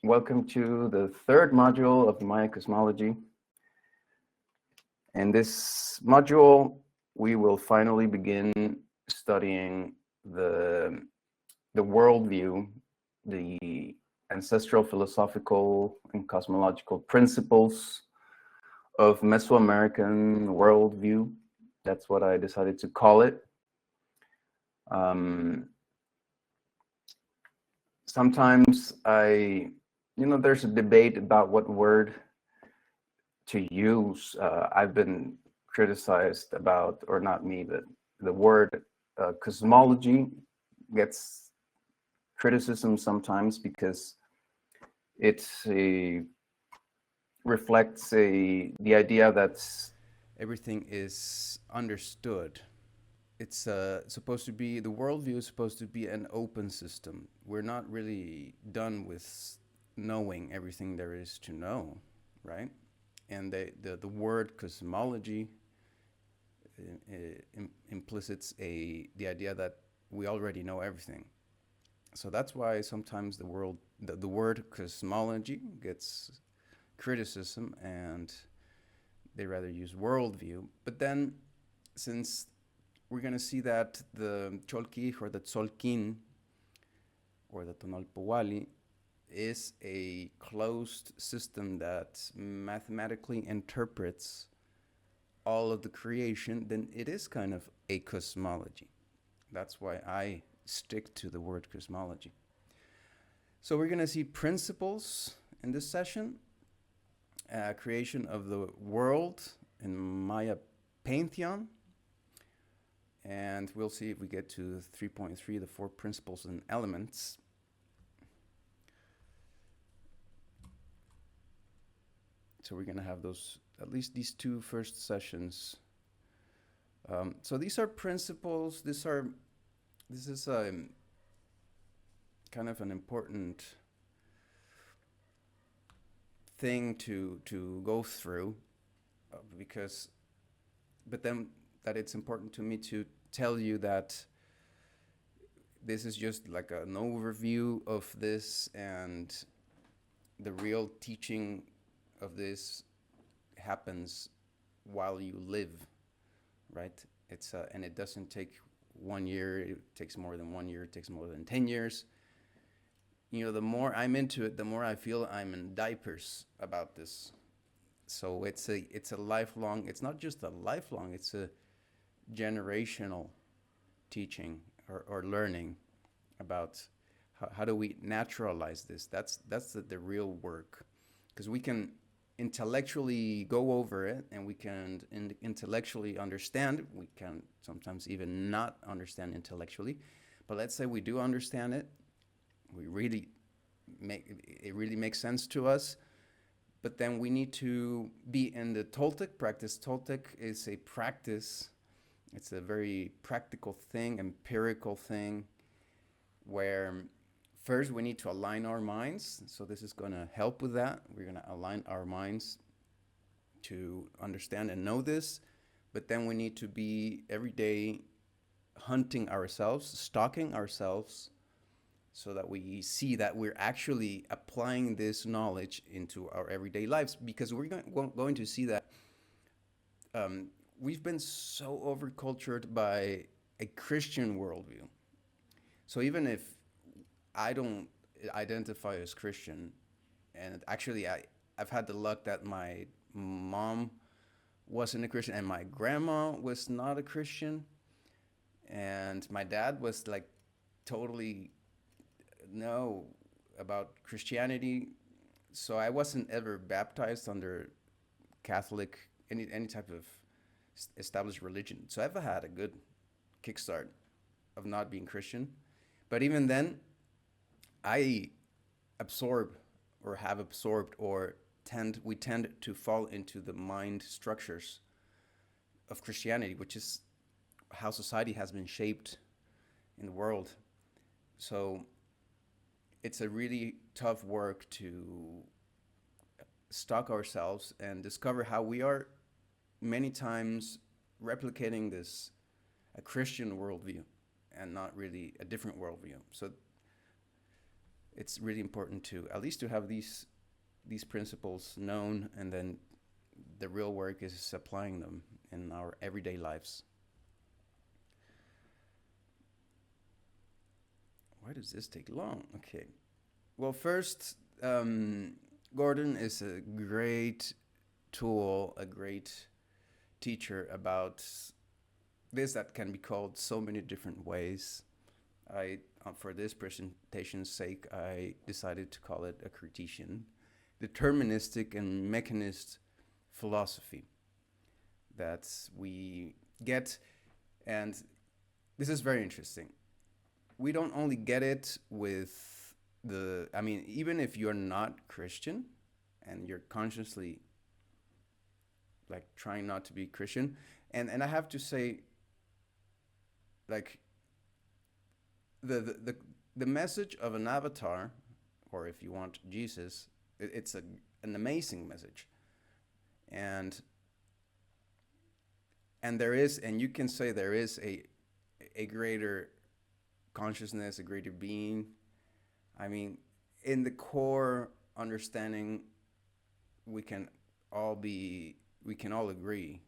Welcome to the third module of Maya cosmology. In this module, we will finally begin studying the worldview, the ancestral philosophical and cosmological principles of Mesoamerican worldview. That's what I decided to call it. Sometimes there's a debate about what word to use. I've been criticized about, or not me, but the word cosmology gets criticism sometimes because it reflects the idea that everything is understood. It's supposed to be, the worldview is supposed to be an open system. We're not really done with knowing everything there is to know, right? And the word cosmology implicits the idea that we already know everything. So that's why sometimes the word cosmology gets criticism, and they rather use worldview. But then, since we're going to see that the Cholquij or the Tzolkin or the Tonalpohualli is a closed system that mathematically interprets all of the creation, then it is kind of a cosmology. That's why I stick to the word cosmology. So we're going to see principles in this session, creation of the world in Maya pantheon, and we'll see if we get to 3.3, the 4 principles and elements. So we're going to have those, at least these 2 first sessions. So these are principles. This is kind of an important thing to go through, but then that it's important to me to tell you that this is just like an overview of this, and the real teaching of this happens while you live, right? And it doesn't take 1 year. It takes more than 1 year. It takes more than 10 years. The more I'm into it, the more I feel I'm in diapers about this. So it's a lifelong. It's not just a lifelong. It's a generational teaching or learning about how do we naturalize this. That's the real work, because we can intellectually go over it, and we can intellectually understand. We can sometimes even not understand intellectually, but let's say we do understand it. It really makes sense to us. But then we need to be in the Toltec practice. Toltec is a practice. It's a very practical thing, empirical thing, where first we need to align our minds. So this is going to help with that. We're going to align our minds to understand and know this. But then we need to be every day hunting ourselves, stalking ourselves, so that we see that we're actually applying this knowledge into our everyday lives. Because we're going to see that we've been so overcultured by a Christian worldview. So even if I don't identify as Christian, and actually I've had the luck that my mom wasn't a Christian and my grandma was not a Christian, and my dad was like totally no about Christianity. So I wasn't ever baptized under Catholic, any type of established religion. So I've had a good kickstart of not being Christian. But even then, I absorb or have absorbed or we tend to fall into the mind structures of Christianity, which is how society has been shaped in the world. So it's a really tough work to stalk ourselves and discover how we are many times replicating a Christian worldview and not really a different worldview. So it's really important to at least to have these principles known, and then the real work is applying them in our everyday lives. Why does this take long? Okay. Well, first, Gordon is a great tool, a great teacher about this that can be called so many different ways. For this presentation's sake, I decided to call it a Cartesian, deterministic, and mechanist philosophy that we get. And this is very interesting. We don't only get it with I mean, even if you're not Christian and you're consciously like trying not to be Christian, and I have to say, like, the message of an avatar, or if you want Jesus, it's an amazing message, and there is, and you can say there is a greater consciousness, a greater being. I mean, in the core understanding, we can all agree.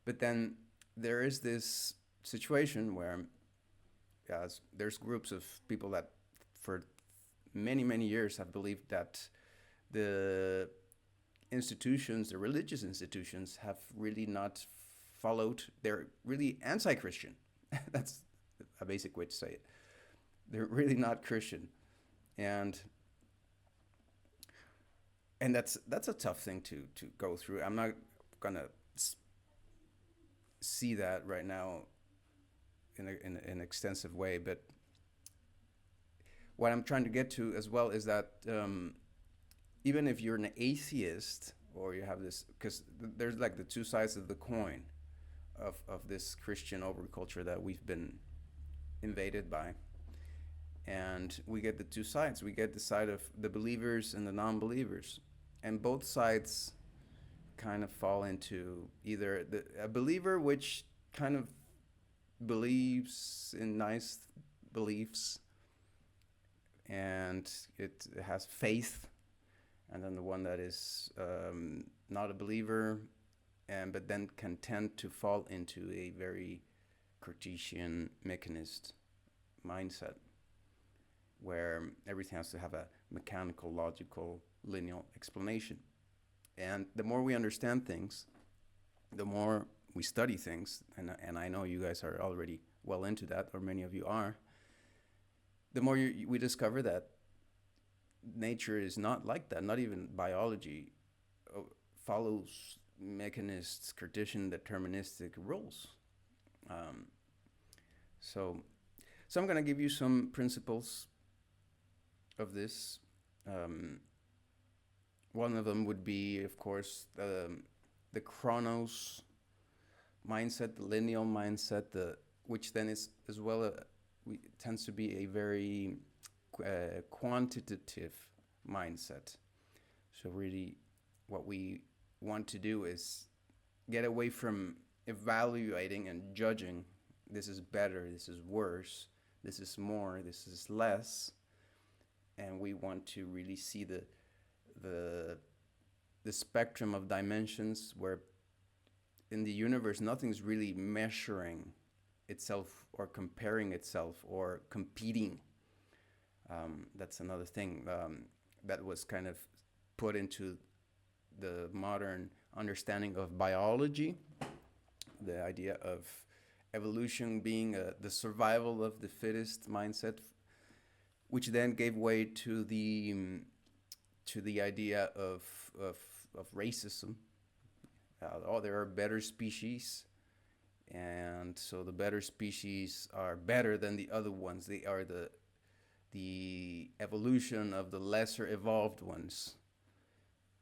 But then there is this situation where there's groups of people that for many, many years have believed that the institutions, the religious institutions, have really not followed. They're really anti-Christian. That's a basic way to say it. They're really not Christian. And that's a tough thing to go through. I'm not gonna see that right now in an extensive way, but what I'm trying to get to as well is that even if you're an atheist, or you have this, because there's like the two sides of the coin of this Christian overculture that we've been invaded by. And we get the two sides. We get the side of the believers and the non-believers. And both sides kind of fall into either a believer, which kind of believes in nice beliefs, and it has faith, and then the one that is not a believer, but then can tend to fall into a very Cartesian mechanist mindset, where everything has to have a mechanical, logical, linear explanation. And the more we understand things, the more we study things, and I know you guys are already well into that, or many of you are, the more we discover that nature is not like that. Not even biology follows mechanist, Cartesian, deterministic rules. So I'm going to give you some principles of this. One of them would be, of course, the chronos mindset, the lineal mindset, which then is as well tends to be a very quantitative mindset. So really, what we want to do is get away from evaluating and judging. This is better, this is worse, this is more, this is less, and we want to really see the spectrum of dimensions, where in the universe nothing's really measuring itself or comparing itself or competing. That's another thing that was kind of put into the modern understanding of biology, the idea of evolution being the survival of the fittest mindset, which then gave way to the idea of racism. There are better species, and so the better species are better than the other ones. They are the evolution of the lesser evolved ones,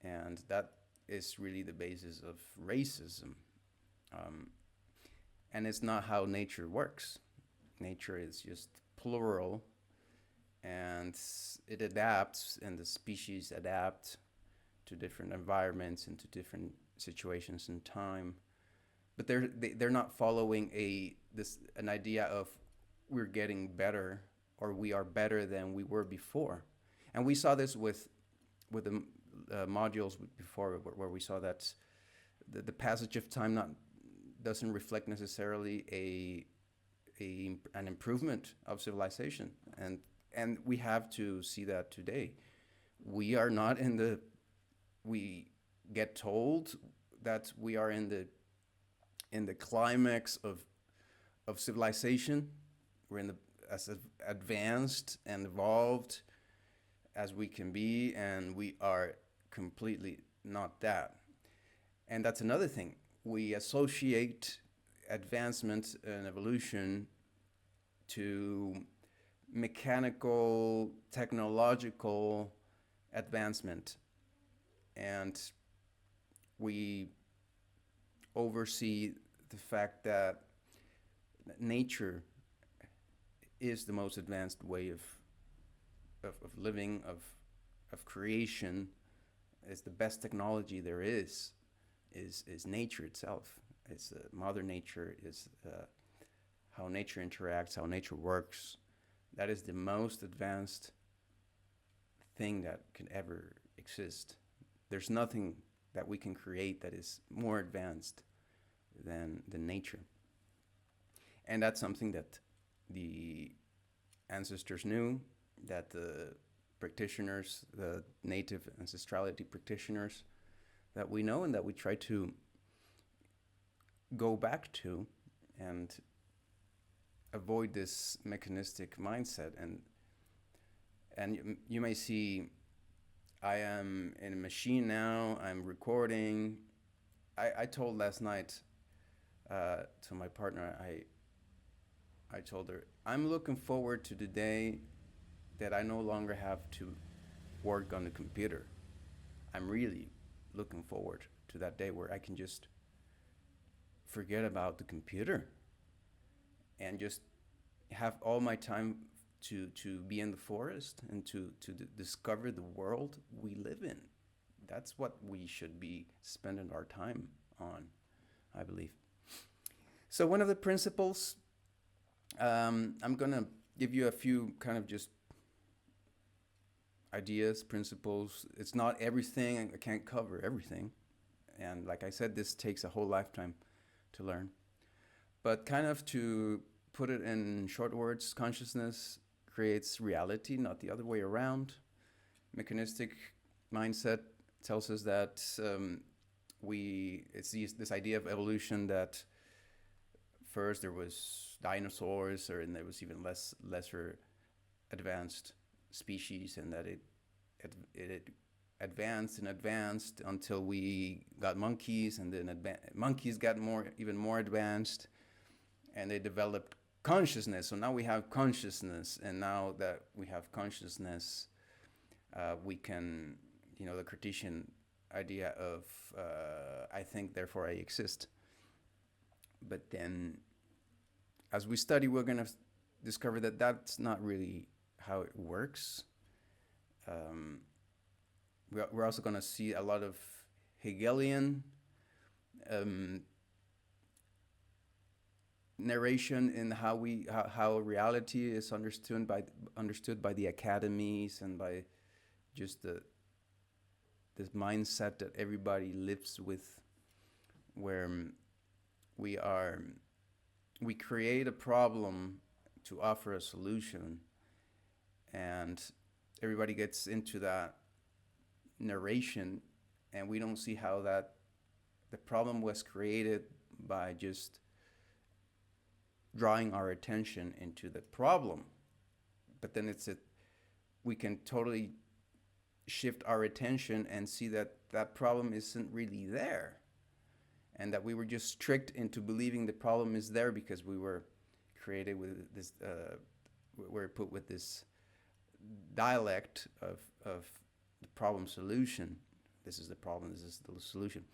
and that is really the basis of racism. And it's not how nature works. Nature is just plural, and it adapts, and the species adapt to different environments and to different situations in time. But they're not following an idea of we're getting better, or we are better than we were before. And we saw this with the modules before, where we saw that the passage of time not doesn't reflect necessarily an improvement of civilization, and we have to see that today. We are not in the. We get told that we are in the climax of civilization. We're in the as advanced and evolved as we can be, and we are completely not that. And that's another thing. We associate advancement and evolution to mechanical, technological advancement. And we oversee the fact that nature is the most advanced way of living, of creation, is the best technology there is nature itself. It's Mother Nature, is how nature interacts, how nature works. That is the most advanced thing that can ever exist. There's nothing that we can create that is more advanced than nature. And that's something that the ancestors knew, that the practitioners, the native ancestrality practitioners that we know and that we try to go back to and avoid this mechanistic mindset. And you may see, I am in a machine now, I'm recording. I told last night to my partner, I told her, I'm looking forward to the day that I no longer have to work on the computer. I'm really looking forward to that day where I can just forget about the computer and just have all my time to be in the forest and to discover the world we live in. That's what we should be spending our time on, I believe. So one of the principles, I'm going to give you a few kind of just ideas, principles. It's not everything. I can't cover everything. And like I said, this takes a whole lifetime to learn. But kind of to put it in short words, consciousness creates reality, not the other way around. Mechanistic mindset tells us that it's this idea of evolution, that first there was dinosaurs, and there was even lesser advanced species, and that it advanced and advanced until we got monkeys, and then monkeys got even more advanced, and they developed consciousness. So now we have consciousness, and now that we have consciousness, we can, the Cartesian idea of I think, therefore I exist. But then as we study, we're going to discover that that's not really how it works. We're also going to see a lot of Hegelian narration in how reality is understood by the academies and by just this mindset that everybody lives with, where we create a problem to offer a solution, and everybody gets into that narration, and we don't see how that the problem was created by just drawing our attention into the problem. But then we can totally shift our attention and see that that problem isn't really there, and that we were just tricked into believing the problem is there because we were created with this, we're put with this dialect of the problem solution. This is the problem, this is the solution.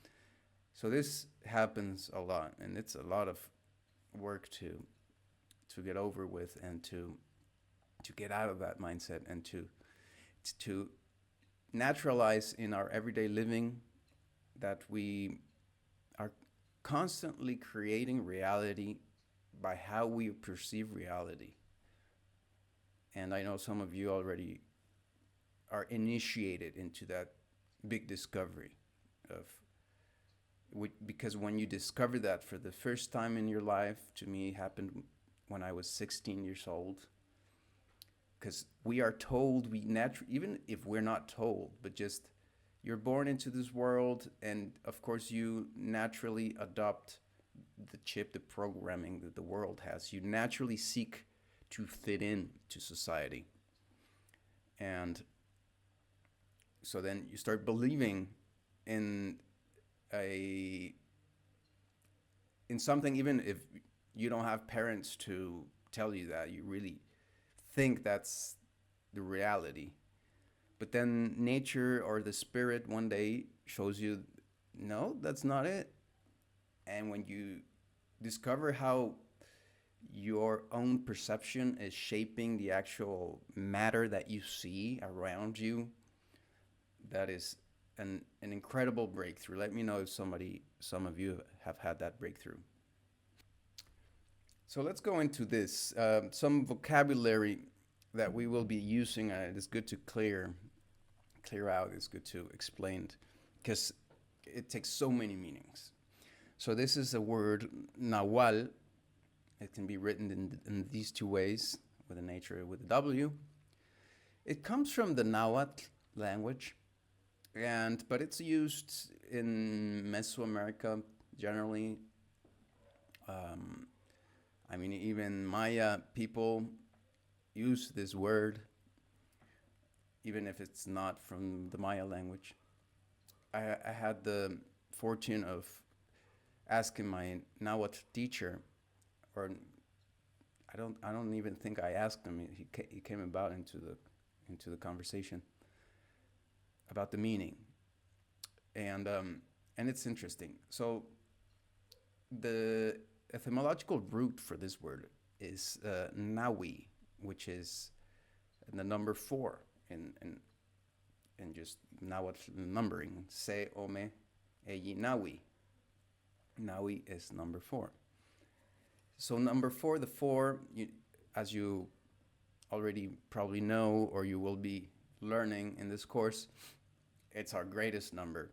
So this happens a lot, and it's a lot of work to get over with, and to get out of that mindset, and to naturalize in our everyday living that we are constantly creating reality by how we perceive reality. And I know some of you already are initiated into that big discovery of because when you discover that for the first time in your life, to me it happened when I was 16 years old. Because we are told, even if we're not told, but just you're born into this world, and of course you naturally adopt the chip, the programming that the world has. You naturally seek to fit in to society. And so then you start believing in a in something, even if you don't have parents to tell you that, you really think that's the reality. But then nature or the spirit one day shows you, no, that's not it. And when you discover how your own perception is shaping the actual matter that you see around you, that is an incredible breakthrough. Let me know if some of you have had that breakthrough. So let's go into this. Some vocabulary that we will be using. It is good to clear out. It's good to explain, because it takes so many meanings. So this is a word, nahual. It can be written in these two ways, with an H or with a W. It comes from the Nahuatl language, but it's used in Mesoamerica generally. I mean, even Maya people use this word, even if it's not from the Maya language. I had the fortune of asking my Nahuatl teacher, or I don't even think I asked him. He came about into the conversation about the meaning, and it's interesting. So the etymological root for this word is nawi, which is the number 4 in just Nahuatl numbering. Se ome eyi nawi. Nawi is number 4. So number 4, the 4, as you already probably know, or you will be learning in this course, it's our greatest number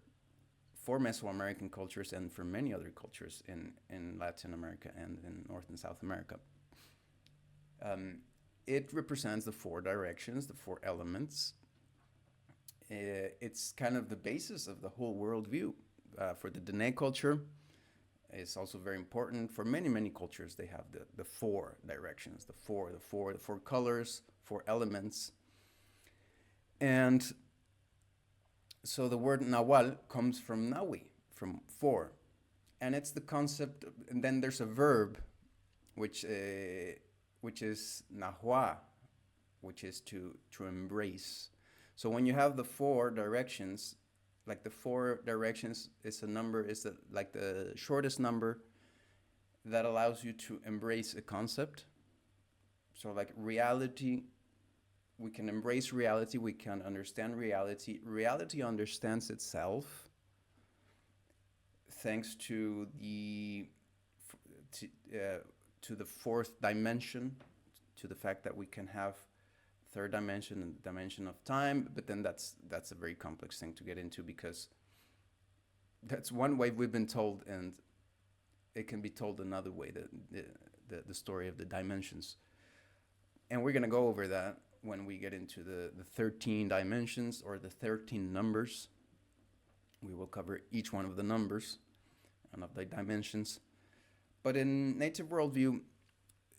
for Mesoamerican cultures and for many other cultures in Latin America and in North and South America. It represents the 4 directions, the 4 elements. It's kind of the basis of the whole worldview. For the Dene culture, it's also very important. For many cultures, they have the 4 directions, the four colors, 4 elements. And so the word nahual comes from nawi, from 4. And it's the concept, and then there's a verb, which is nahua, which is to embrace. So when you have the 4 directions, like the 4 directions is like the shortest number that allows you to embrace a concept. So like reality, we can embrace reality, we can understand reality. Reality understands itself thanks to the 4th dimension, to the fact that we can have 3rd dimension and dimension of time. But then that's a very complex thing to get into, because that's one way we've been told, and it can be told another way, the story of the dimensions. And we're going to go over that when we get into the 13 dimensions, or the 13 numbers. We will cover each one of the numbers and of the dimensions. But in native worldview,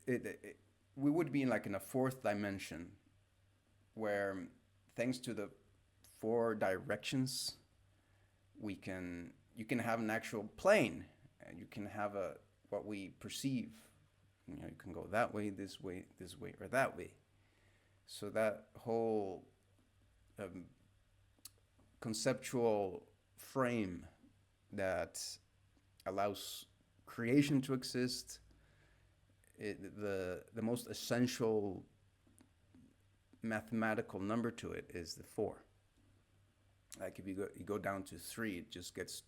we would be in a 4th dimension, where thanks to the 4 directions, you can have an actual plane, and you can have what we perceive. You can go that way, or that way. So that whole conceptual frame that allows creation to exist, the most essential mathematical number to it is the 4. Like if you go down to 3, it just gets,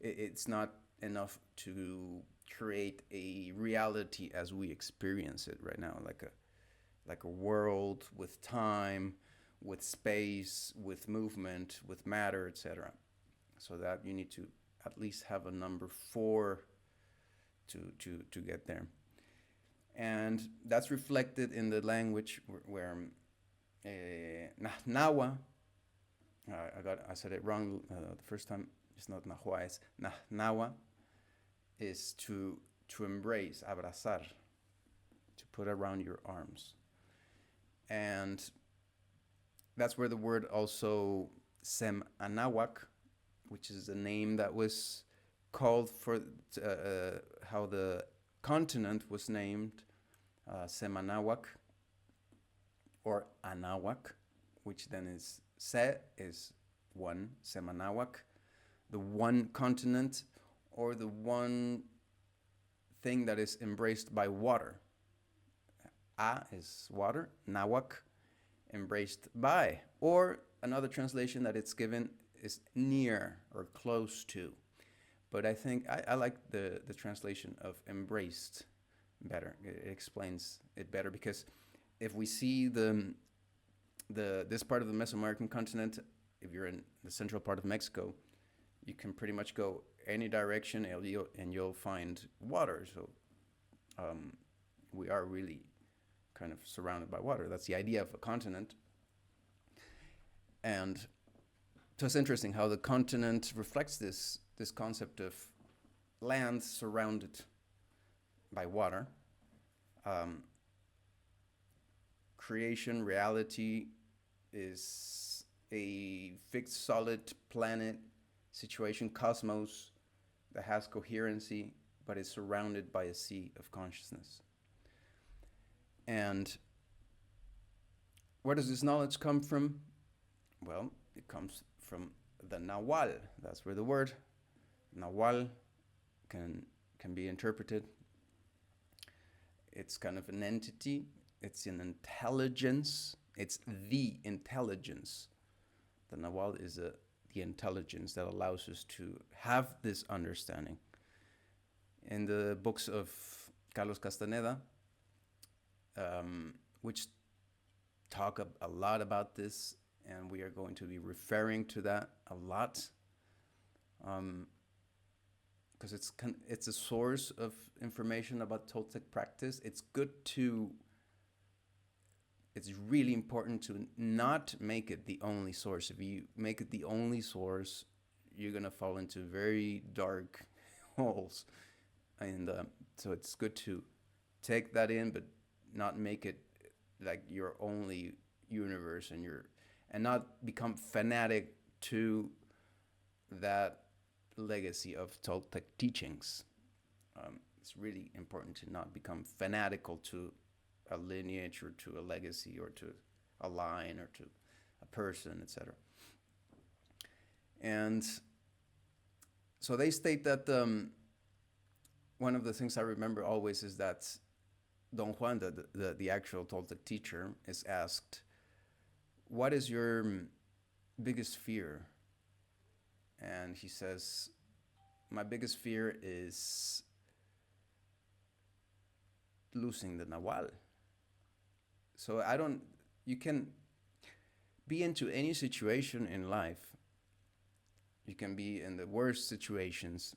it's not enough to create a reality as we experience it right now, like a world with time, with space, with movement, with matter, etc. So that you need to at least have a number 4 to get there. And that's reflected in the language where Nahnawa, I said it wrong the first time. It's not Nahua, it's Nahnawa, is to embrace, abrazar, to put around your arms. And that's where the word also Sem Anawak, which is a name that was called for how the continent was named, Semanawak or Anawak, which then is Se is one, Semanawak, the one continent or the one thing that is embraced by water. A is water, Nawak, embraced by, or another translation that it's given is near or close to. But I think I like the translation of embraced better. It explains it better, because if we see this part of the Mesoamerican continent, if you're in the central part of Mexico, you can pretty much go any direction and you'll find water. So we are really kind of surrounded by water. That's the idea of a continent. And so it's interesting how the continent reflects this concept of land surrounded by water. Creation, reality is a fixed, solid planet situation, cosmos that has coherency, but is surrounded by a sea of consciousness. And where does this knowledge come from? Well, it comes from the Nahual. That's where the word Nahual can be interpreted. It's kind of an entity. It's an intelligence. It's the intelligence. The Nahual is the intelligence that allows us to have this understanding. In the books of Carlos Castaneda, which talk a lot about this, and we are going to be referring to that a lot, because it's a source of information about Toltec practice. It's really important to not make it the only source. If you make it the only source, you're gonna fall into very dark holes, and so it's good to take that in, but not make it like your only universe, and not become fanatic to that legacy of Toltec teachings. It's really important to not become fanatical to a lineage or to a legacy or to a line or to a person, etc. And so they state that one of the things I remember always is that Don Juan, the actual Toltec teacher, is asked, what is your biggest fear? And he says, my biggest fear is losing the Nahual. So you can be into any situation in life. You can be in the worst situations,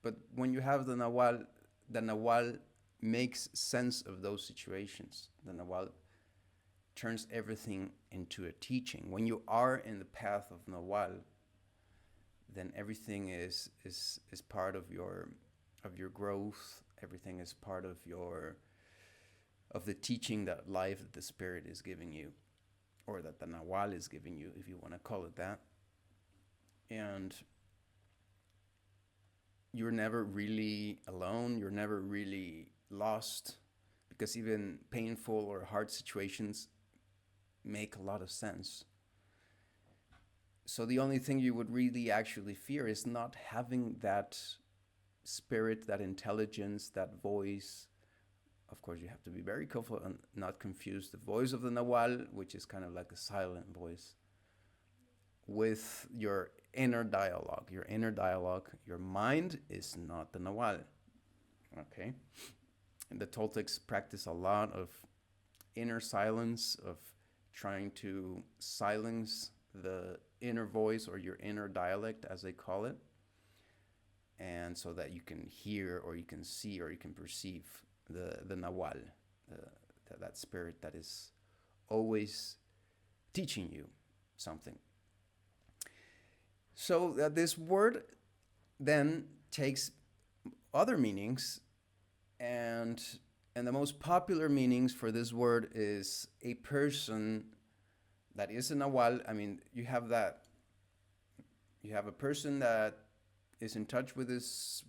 but when you have the Nahual makes sense of those situations. The Nahual turns everything into a teaching. When you are in the path of Nahual, then everything is part of your growth. Everything is part of the teaching that life, that the spirit is giving you, or that the Nahual is giving you, if you want to call it that. And you're never really alone. You're never really lost, because even painful or hard situations make a lot of sense. So the only thing you would really actually fear is not having that spirit, that intelligence, that voice. Of course, you have to be very careful and not confuse the voice of the Nahual, which is kind of like a silent voice, with your inner dialogue. Your inner dialogue, your mind is not the Nahual. Okay? And the Toltecs practice a lot of inner silence, of trying to silence the inner voice or your inner dialect, as they call it, and so that you can hear or you can see or you can perceive the Nahual, that spirit that is always teaching you something. So this word then takes other meanings, and the most popular meanings for this word is a person that is a Nahual. I mean, you have a person that is in touch with this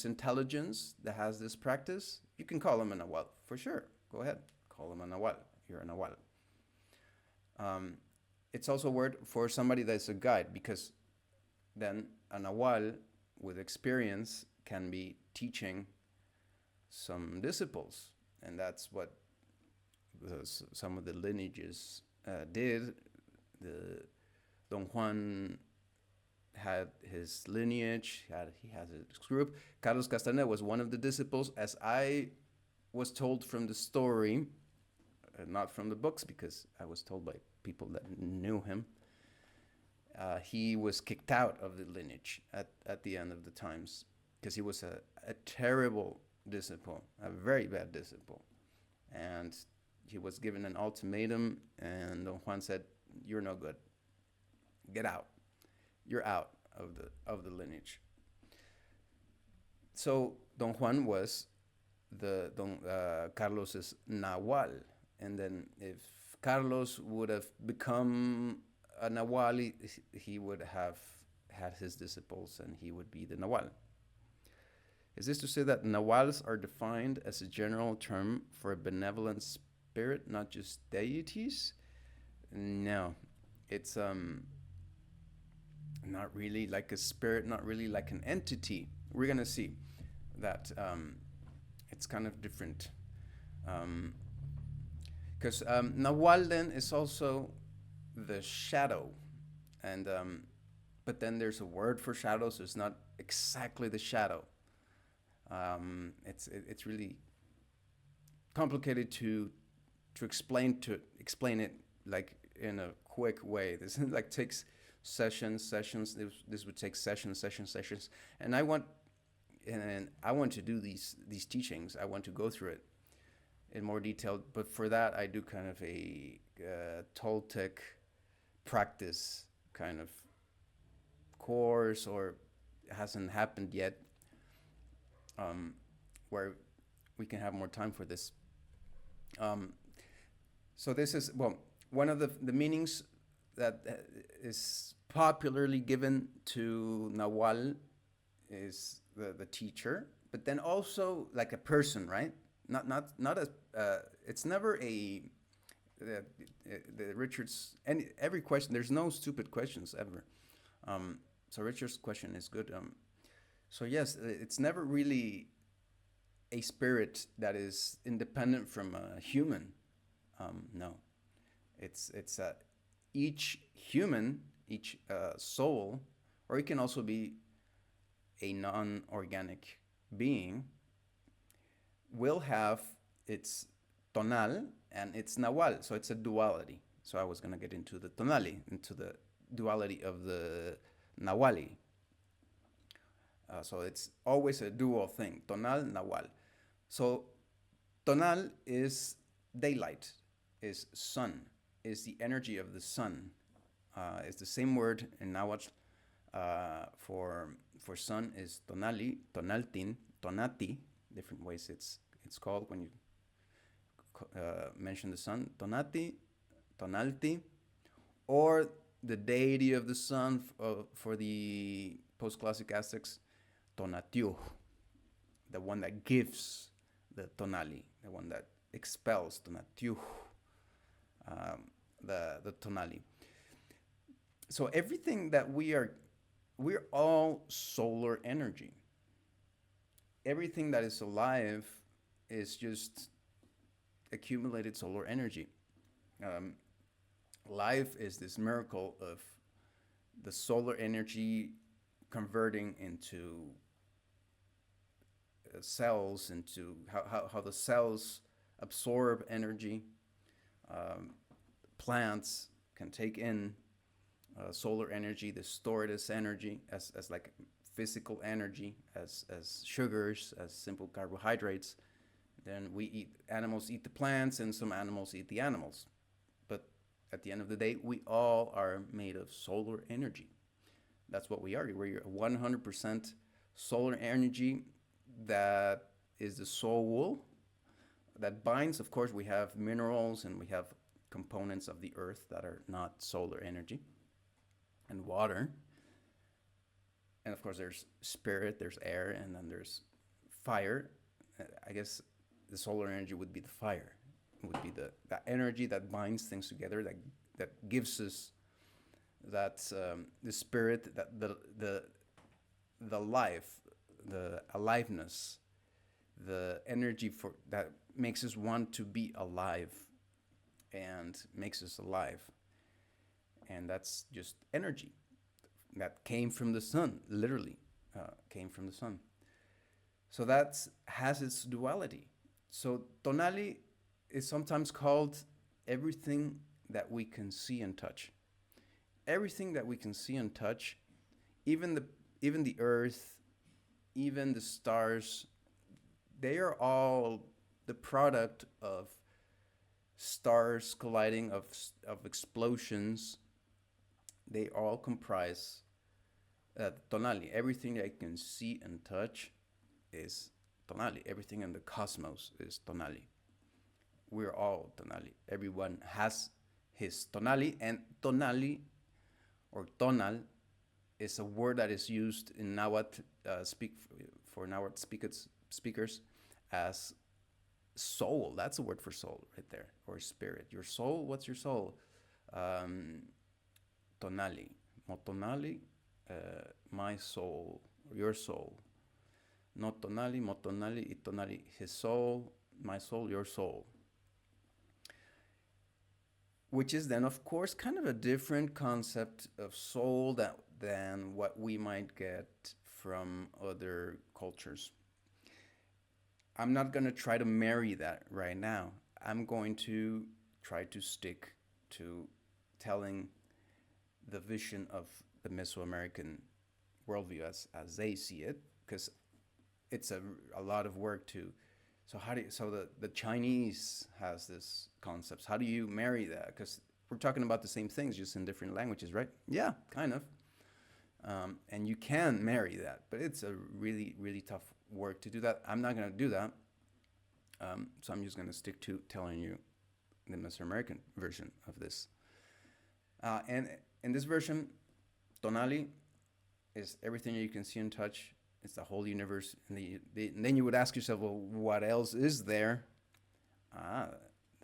intelligence, that has this practice. You can call him a Nahual for sure. Go ahead, call him a Nahual. You're a Nahual. It's also a word for somebody that's a guide, because then a Nahual with experience can be teaching some disciples, and that's what some of the lineages did. The Don Juan had his lineage, he has his group. Carlos Castaneda was one of the disciples, as I was told from the story, not from the books, because I was told by people that knew him. He was kicked out of the lineage at the end of the times, because he was a terrible disciple, a very bad disciple. And he was given an ultimatum, and Don Juan said, "You're no good. Get out. You're out of the lineage." So Don Juan was Carlos's Nahual, and then if Carlos would have become a Nahual, he would have had his disciples, and he would be the Nahual. Is this to say that Nahuals are defined as a general term for a benevolent spirit, not just deities? No, it's not really like a spirit, not really like an entity. We're gonna see that it's kind of different, because Nahual then is also the shadow, and but then there's a word for shadow, so it's not exactly the shadow. It's really complicated to explain it like in a quick way. This like takes sessions. This would take sessions, and I want to do these teachings. I want to go through it in more detail, but for that I do kind of a Toltec practice kind of course, or it hasn't happened yet, where we can have more time for this. So this is, well, one of the meanings that is popularly given to Nahual is the teacher, but then also like a person, right? Not as it's never the Richard's, and every question, there's no stupid questions ever. So Richard's question is good. So yes, it's never really a spirit that is independent from a human. No, it's each human, each soul, or it can also be a non-organic being, will have its tonal and its Nahual. So it's a duality. So I was going to get into the tonali, into the duality of the Nahuali. So it's always a dual thing, tonal, Nahual. So tonal is daylight, is sun, is the energy of the sun. It's the same word in Nahuatl for sun is tonali, tonaltin, tonati. Different ways it's called when you mention the sun. Tonati, tonalti, or the deity of the sun for the post-classic Aztecs, Tonatiuh, the one that gives the tonali, the one that expels, Tonatiuh, the tonali. So everything that we're all solar energy. Everything that is alive is just accumulated solar energy. Life is this miracle of the solar energy converting into cells, into how the cells absorb energy, plants can take in solar energy, they store it as energy, as like physical energy, as sugars, as simple carbohydrates. Then animals eat the plants, and some animals eat the animals. But at the end of the day, we all are made of solar energy. That's what we are. We're 100% solar energy that is the soul that binds. Of course, we have minerals and we have components of the earth that are not solar energy, and water. And of course, there's spirit, there's air, and then there's fire. I guess the solar energy would be the fire, would be that energy that binds things together, that gives us that the spirit, that the life, the aliveness, the energy for that makes us want to be alive and makes us alive. And that's just energy that came from the sun, literally came from the sun. So that has its duality. So tonali is sometimes called everything that we can see and touch. Everything that we can see and touch, even the earth, even the stars, they are all the product of stars colliding, of explosions. They all comprise tonali. Everything that I can see and touch is tonali. Everything in the cosmos is tonali. We're all tonali. Everyone has his tonali, and tonali or tonal is a word that is used in Nahuatl, for Nahuatl speakers as soul. That's a word for soul right there, or spirit. Your soul, what's your soul? Tonali. Motonali, my soul, or your soul. No tonali, motonali, itonali, his soul, my soul, your soul. Which is then, of course, kind of a different concept of soul than what we might get from other cultures. I'm not going to try to marry that right now. I'm going to try to stick to telling the vision of the Mesoamerican worldview as they see it, because it's a lot of work to. So the Chinese has this concepts. How do you marry that? Because we're talking about the same things, just in different languages, right? Yeah, kind of. And you can marry that, but it's a really, really tough work to do that. I'm not going to do that. So I'm just going to stick to telling you the Mesoamerican version of this. And in this version, tonali is everything you can see and touch. It's the whole universe. And then you would ask yourself, well, what else is there?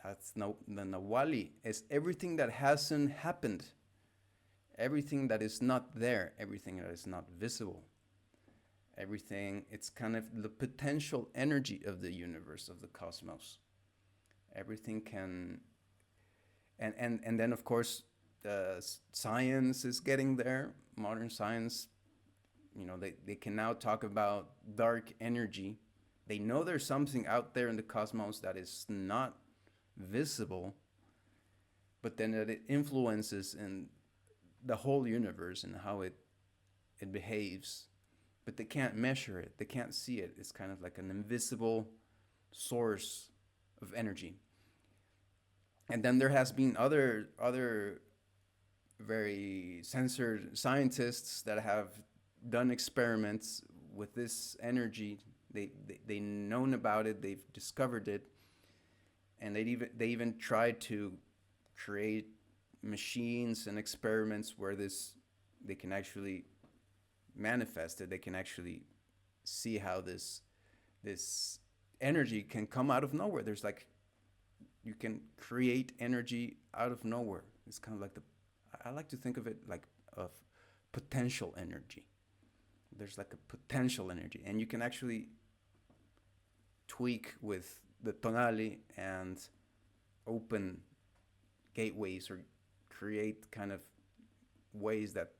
That's the Nawali. It's everything that hasn't happened. Everything that is not there. Everything that is not visible. Everything, it's kind of the potential energy of the universe, of the cosmos. Everything can... And then, of course, science is getting there. Modern science, they can now talk about dark energy. They know there's something out there in the cosmos that is not visible, but then that it influences in the whole universe and how it behaves. But they can't measure it. They can't see it. It's kind of like an invisible source of energy. And then there has been other very censored scientists that have done experiments with this energy. They known about it. They've discovered it, and they even tried to create machines and experiments where they can actually manifest it. They can actually see how this energy can come out of nowhere. There's like, you can create energy out of nowhere. It's kind of like I like to think of it like of potential energy. There's like a potential energy, and you can actually tweak with the tonali and open gateways or create kind of ways that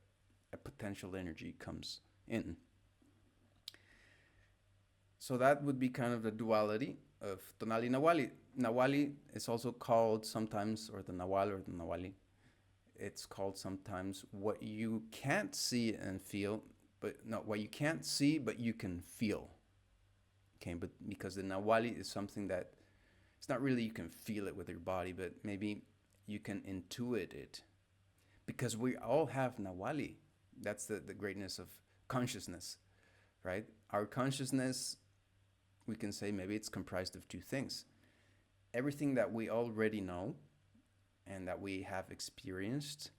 a potential energy comes in. So that would be kind of the duality of tonali nawali. Nawali is also called sometimes, or the Nawal or the Nawali. It's called sometimes what you can't see and feel, but not what you can't see, but you can feel. Okay, but because the Nawali is something that it's not really you can feel it with your body, but maybe you can intuit it. Because we all have Nawali. That's the greatness of consciousness, right? Our consciousness, we can say maybe it's comprised of two things. Everything that we already know and that we have experienced,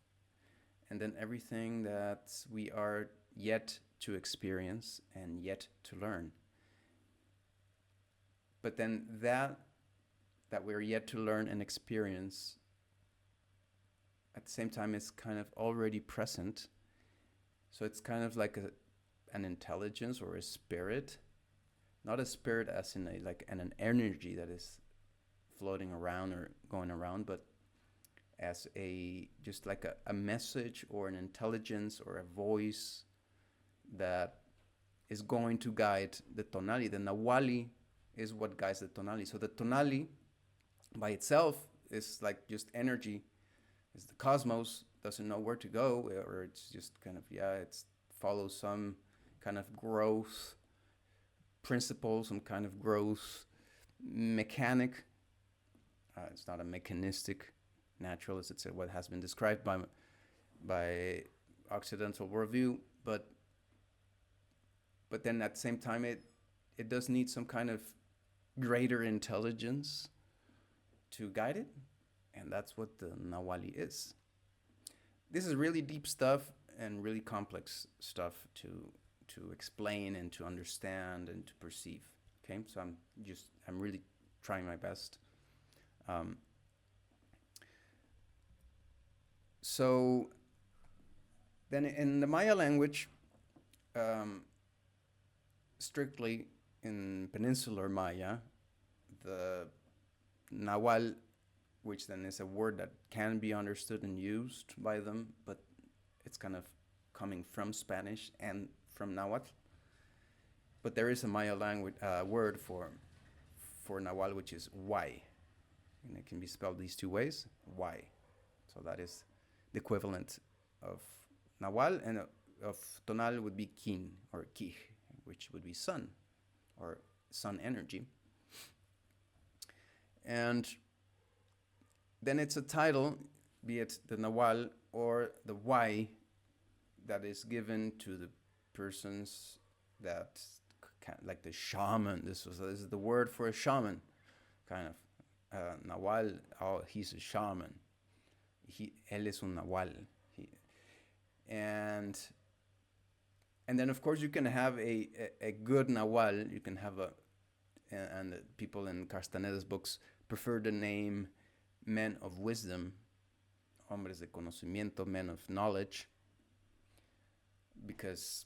and then everything that we are yet to experience and yet to learn. But then that we're yet to learn and experience at the same time is kind of already present. So it's kind of like an intelligence or a spirit, not a spirit as in a like an energy that is floating around or going around, but as a just like a message or an intelligence or a voice that is going to guide the tonali. The Nawali is what guides the tonali. So the tonali by itself is like just energy. It's the cosmos, doesn't know where to go, or it's just kind of, it follows some kind of growth principle, some kind of growth mechanic. It's not a mechanistic naturalist. It's what has been described by Occidental worldview, but then at the same time it does need some kind of greater intelligence to guide it, and that's what the Nawali is. This is really deep stuff and really complex stuff to explain and to understand and to perceive. Okay, so I'm really trying my best. So then in the Maya language, strictly in Peninsular Maya, the Nawal, which then is a word that can be understood and used by them, but it's kind of coming from Spanish and from Nahuatl. But there is a Maya language word for Nawal, which is Y, and it can be spelled these two ways, Y. So that is the equivalent of Nawal, and of Tonal would be Kin or Kij, which would be sun or sun energy. And then it's a title, be it the Nawal or the Y, that is given to the persons that, like the shaman. This is the word for a shaman, kind of. Nawal, he's a shaman. Él es un Nawal. And then of course you can have a good Nawal. You can have and the people in Castaneda's books prefer the name men of wisdom, hombres de conocimiento, men of knowledge, because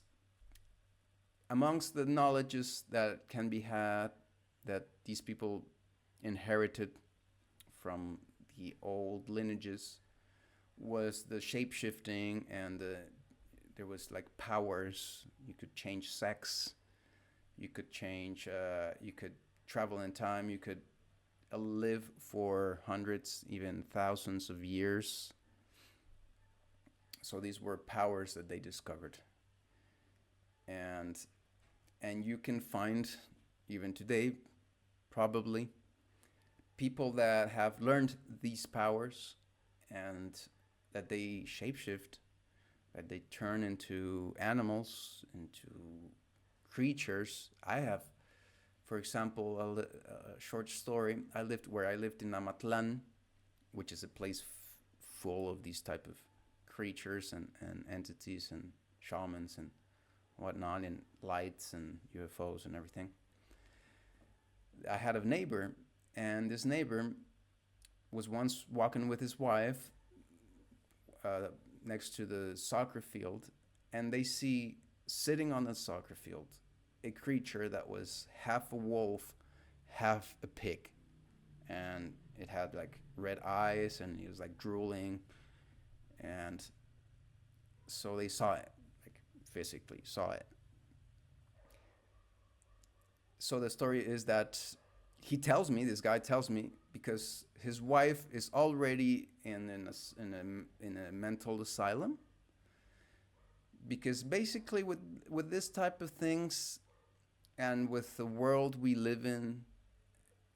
amongst the knowledges that can be had, that these people inherited from the old lineages, was the shape-shifting, and there was like powers. You could change sex, you could change, you could travel in time, you could live for hundreds, even thousands of years. So these were powers that they discovered. And you can find, even today, probably, people that have learned these powers and that they shapeshift, that they turn into animals, into creatures. I have, for example, a short story. I lived in Amatlan, which is a place full of these type of creatures and entities and shamans and whatnot, and lights and UFOs and everything. I had a neighbor, and this neighbor was once walking with his wife next to the soccer field, and they see sitting on the soccer field a creature that was half a wolf, half a pig, and it had like red eyes, and he was like drooling, and so they saw it, like physically saw it. So the story is that this guy tells me because his wife is already in a mental asylum. Because basically, with this type of things, and with the world we live in,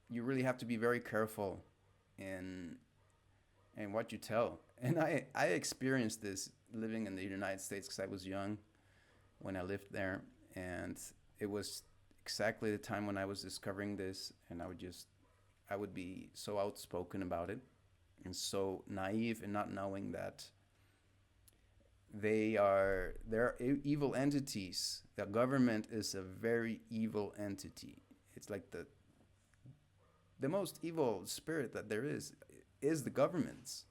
you really have to be very careful in what you tell. And I experienced this living in the United States because I was young when I lived there, and it was exactly the time when I was discovering this, and I would be so outspoken about it and so naive in not knowing that they're evil entities. The government is a very evil entity. It's like the most evil spirit that there is the government's,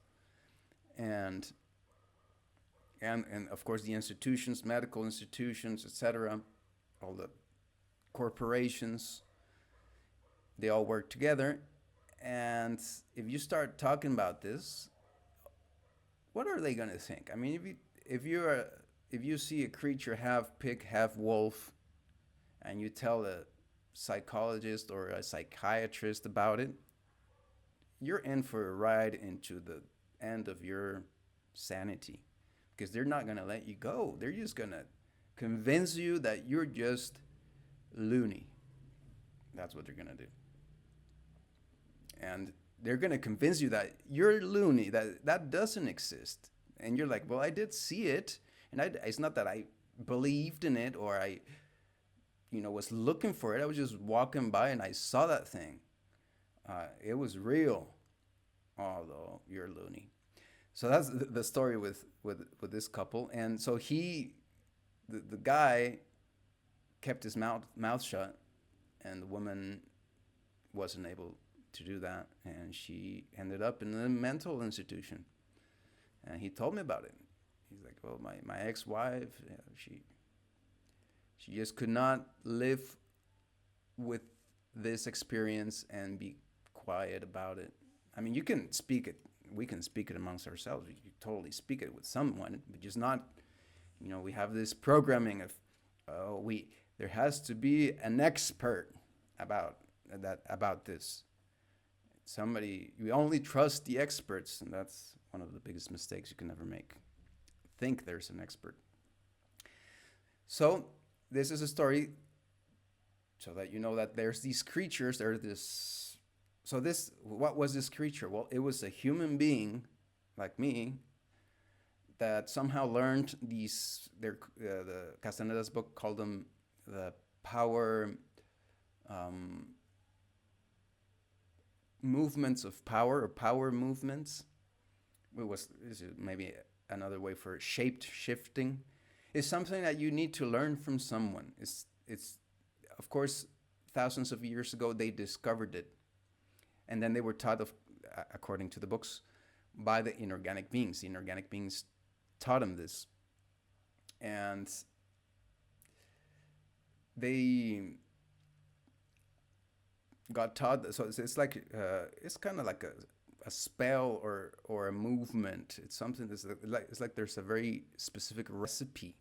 and of course the institutions, medical institutions, etc., all the corporations, they all work together. And if you start talking about this, what are they going to think? I mean, if you see a creature half pig, half wolf, and you tell a psychologist or a psychiatrist about it, you're in for a ride into the end of your sanity, because they're not going to let you go. They're just going to convince you that you're just loony. That's what they're going to do. And they're going to convince you that you're loony, that doesn't exist. And you're like, well, I did see it. And it's not that I believed in it or I was looking for it. I was just walking by and I saw that thing. It was real. Although you're loony. So that's the story with this couple. And so the guy kept his mouth shut, and the woman wasn't able to do that, and she ended up in a mental institution. And he told me about it. He's like, well, my ex-wife, she just could not live with this experience and be quiet about it. I mean, you can speak it. We can speak it amongst ourselves. You totally speak it with someone, but just not, we have this programming of, there has to be an expert about this. We only trust the experts, and that's one of the biggest mistakes you can ever make. Think there's an expert. So this is a story so that you know that there's these creatures, what was this creature? Well, it was a human being like me that somehow learned the Castaneda's book called them the power movements of power, or power movements. This is maybe another way for shaped shifting. It's something that you need to learn from someone. It's of course, thousands of years ago they discovered it, and then they were taught according to the books, by the inorganic beings. The inorganic beings taught them this, and they got taught. So it's like it's kind of like a spell or a movement. It's something that's it's like there's a very specific recipe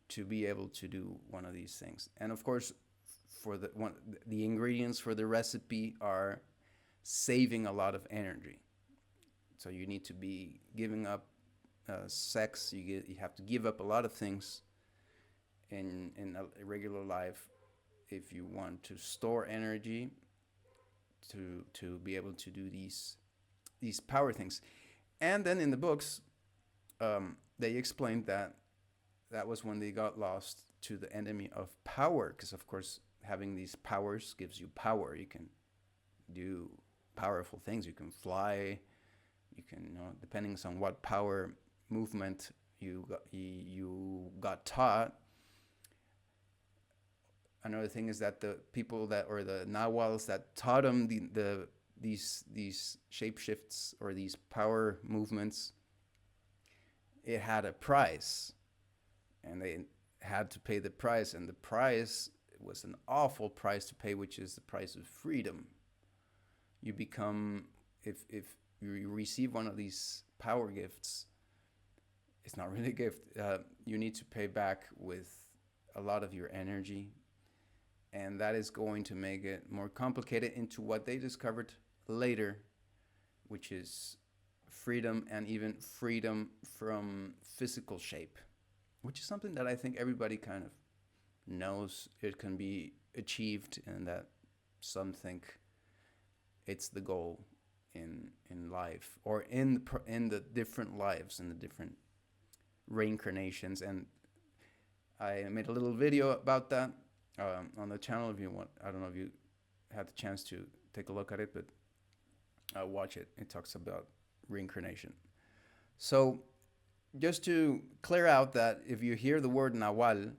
to be able to do one of these things. And of course, for the ingredients for the recipe are saving a lot of energy. So you need to be giving up sex. You have to give up a lot of things in a regular life if you want to store energy to be able to do these power things. And then in the books, they explained that was when they got lost to the enemy of power, because of course having these powers gives you power. You can do powerful things. You can fly. You can, depending on what power movement you got taught. Another thing is that the people or the Nahuals that taught them these shapeshifts or these power movements, it had a price, and they had to pay the price, and the price was an awful price to pay, which is the price of freedom. You become, if you receive one of these power gifts, it's not really a gift. You need to pay back with a lot of your energy, and that is going to make it more complicated into what they discovered later, which is freedom, and even freedom from physical shape, which is something that I think everybody kind of knows it can be achieved, and that some think it's the goal in life, or in the different lives, in the different reincarnations. And I made a little video about that on the channel. If you want, I don't know if you had the chance to take a look at it, but watch it. It talks about reincarnation. So just to clear out that if you hear the word Nahual,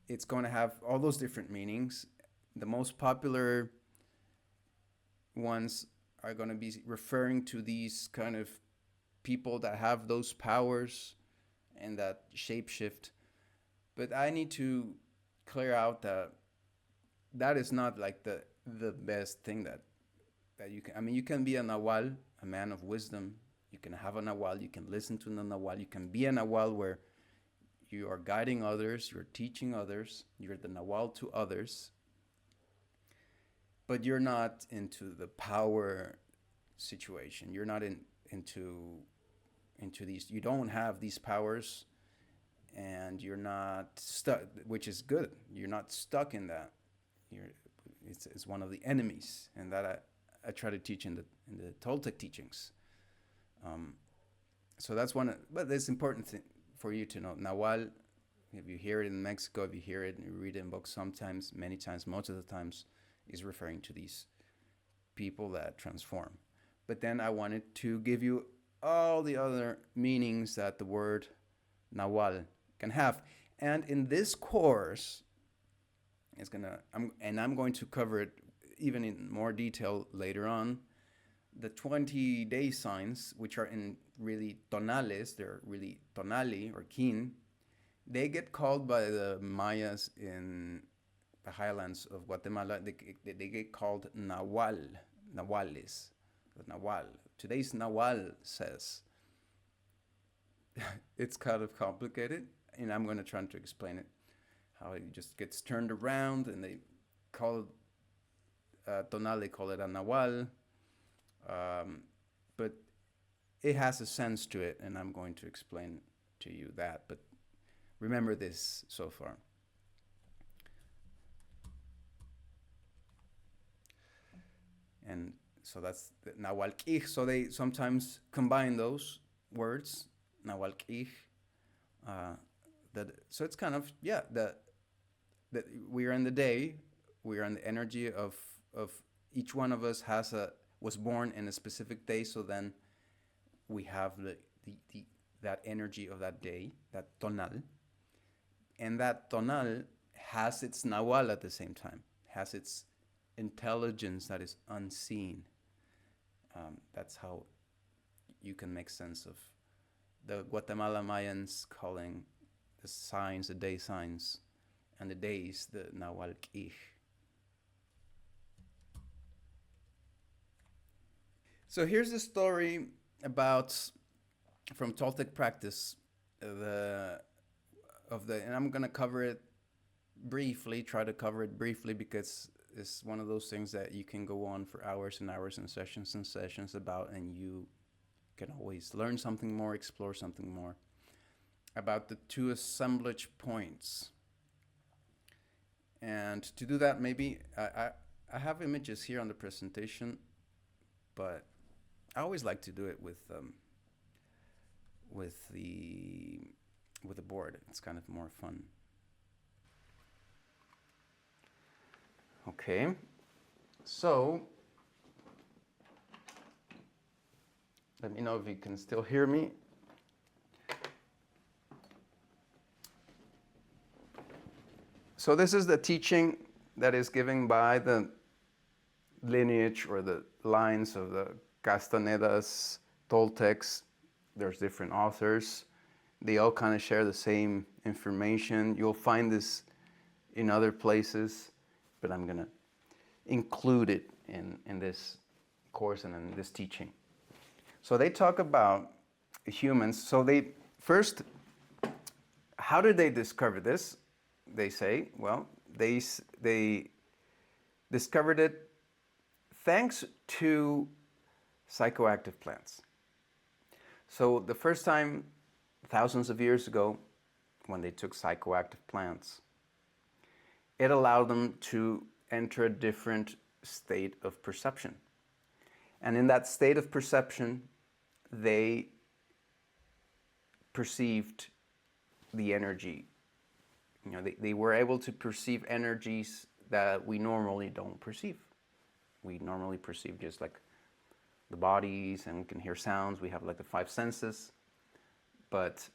it's going to have all those different meanings. The most popular ones are going to be referring to these kind of people that have those powers and that shapeshift. But I need to clear out that that is not like the best thing that you can. I mean, you can be a Nahual, a man of wisdom. You can have a Nahual. You can listen to the Nahual. You can be a Nahual where you are guiding others. You're teaching others. You're the Nahual to others. But you're not into the power situation. You're not into these. You don't have these powers, and you're not stuck, which is good. You're not stuck in that. It's one of the enemies, and that I try to teach in the Toltec teachings. So that's one. But it's important for you to know. Nahual, if you hear it in Mexico, if you hear it and you read it in books, sometimes, many times, most of the times, is referring to these people that transform. But then I wanted to give you all the other meanings that the word Nahual can have. And in this course, I'm going to cover it even in more detail later on. The 20-day signs, which are in really tonales, they're really tonali or kin, they get called by the Mayas in the highlands of Guatemala, they get called Nahual, Nahuales, the Nahual. Today's Nahual says, it's kind of complicated, and I'm going to try to explain it, how it just gets turned around, and they call it, tonal, they call it a Nahual, but it has a sense to it, and I'm going to explain to you that, but remember this so far. And so that's the Nahualquij. So they sometimes combine those words, Nahualquij. So it's kind of, yeah, that we are in the day, we are in the energy of each one of us was born in a specific day. So then we have that energy of that day, that tonal, and that tonal has its Nahual at the same time, has its intelligence that is unseen. That's how you can make sense of the Guatemala Mayans calling the signs, the day signs, and the days, the Nahualquij. So here's a story from Toltec practice, and I'm gonna cover it briefly, try to cover it briefly, because it's one of those things that you can go on for hours and hours and sessions about, and you can always learn something more, explore something more about the two assemblage points. And to do that, maybe I have images here on the presentation, but I always like to do it with the board. It's kind of more fun. Okay, so let me know if you can still hear me. So this is the teaching that is given by the lineage or the lines of the Castanedas, Toltecs. There's different authors. They all kind of share the same information. You'll find this in other places, but I'm going to include it in this course and in this teaching. So they talk about humans. So they first, how did they discover this? They say, well, they discovered it thanks to psychoactive plants. So the first time, thousands of years ago, when they took psychoactive plants, it allowed them to enter a different state of perception. And in that state of perception, they perceived the energy. You know, they were able to perceive energies that we normally don't perceive. We normally perceive just like the bodies, and we can hear sounds. We have like the five senses, but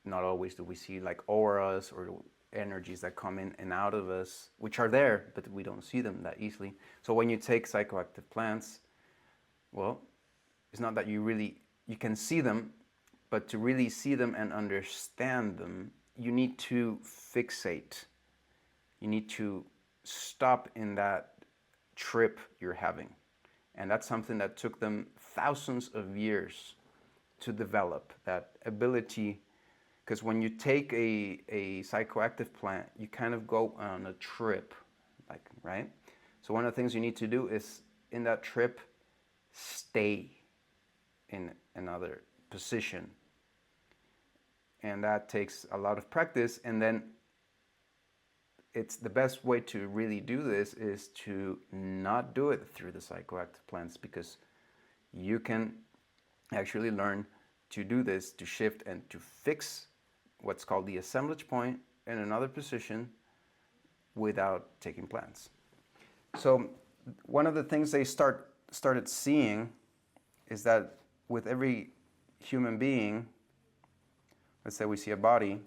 not always do we see like auras or energies that come in and out of us, which are there, but we don't see them that easily. So when you take psychoactive plants, well, it's not that you can see them, but to really see them and understand them, you need to fixate. You need to stop in that trip you're having. And that's something that took them thousands of years to develop, that ability. Because when you take a psychoactive plant, you kind of go on a trip, like, right? So one of the things you need to do is, in that trip, stay in another position. And that takes a lot of practice. And then it's the best way to really do this is to not do it through the psychoactive plants, because you can actually learn to do this, to shift and to fix what's called the assemblage point in another position without taking plants. So one of the things they started seeing is that with every human being, let's say we see a body,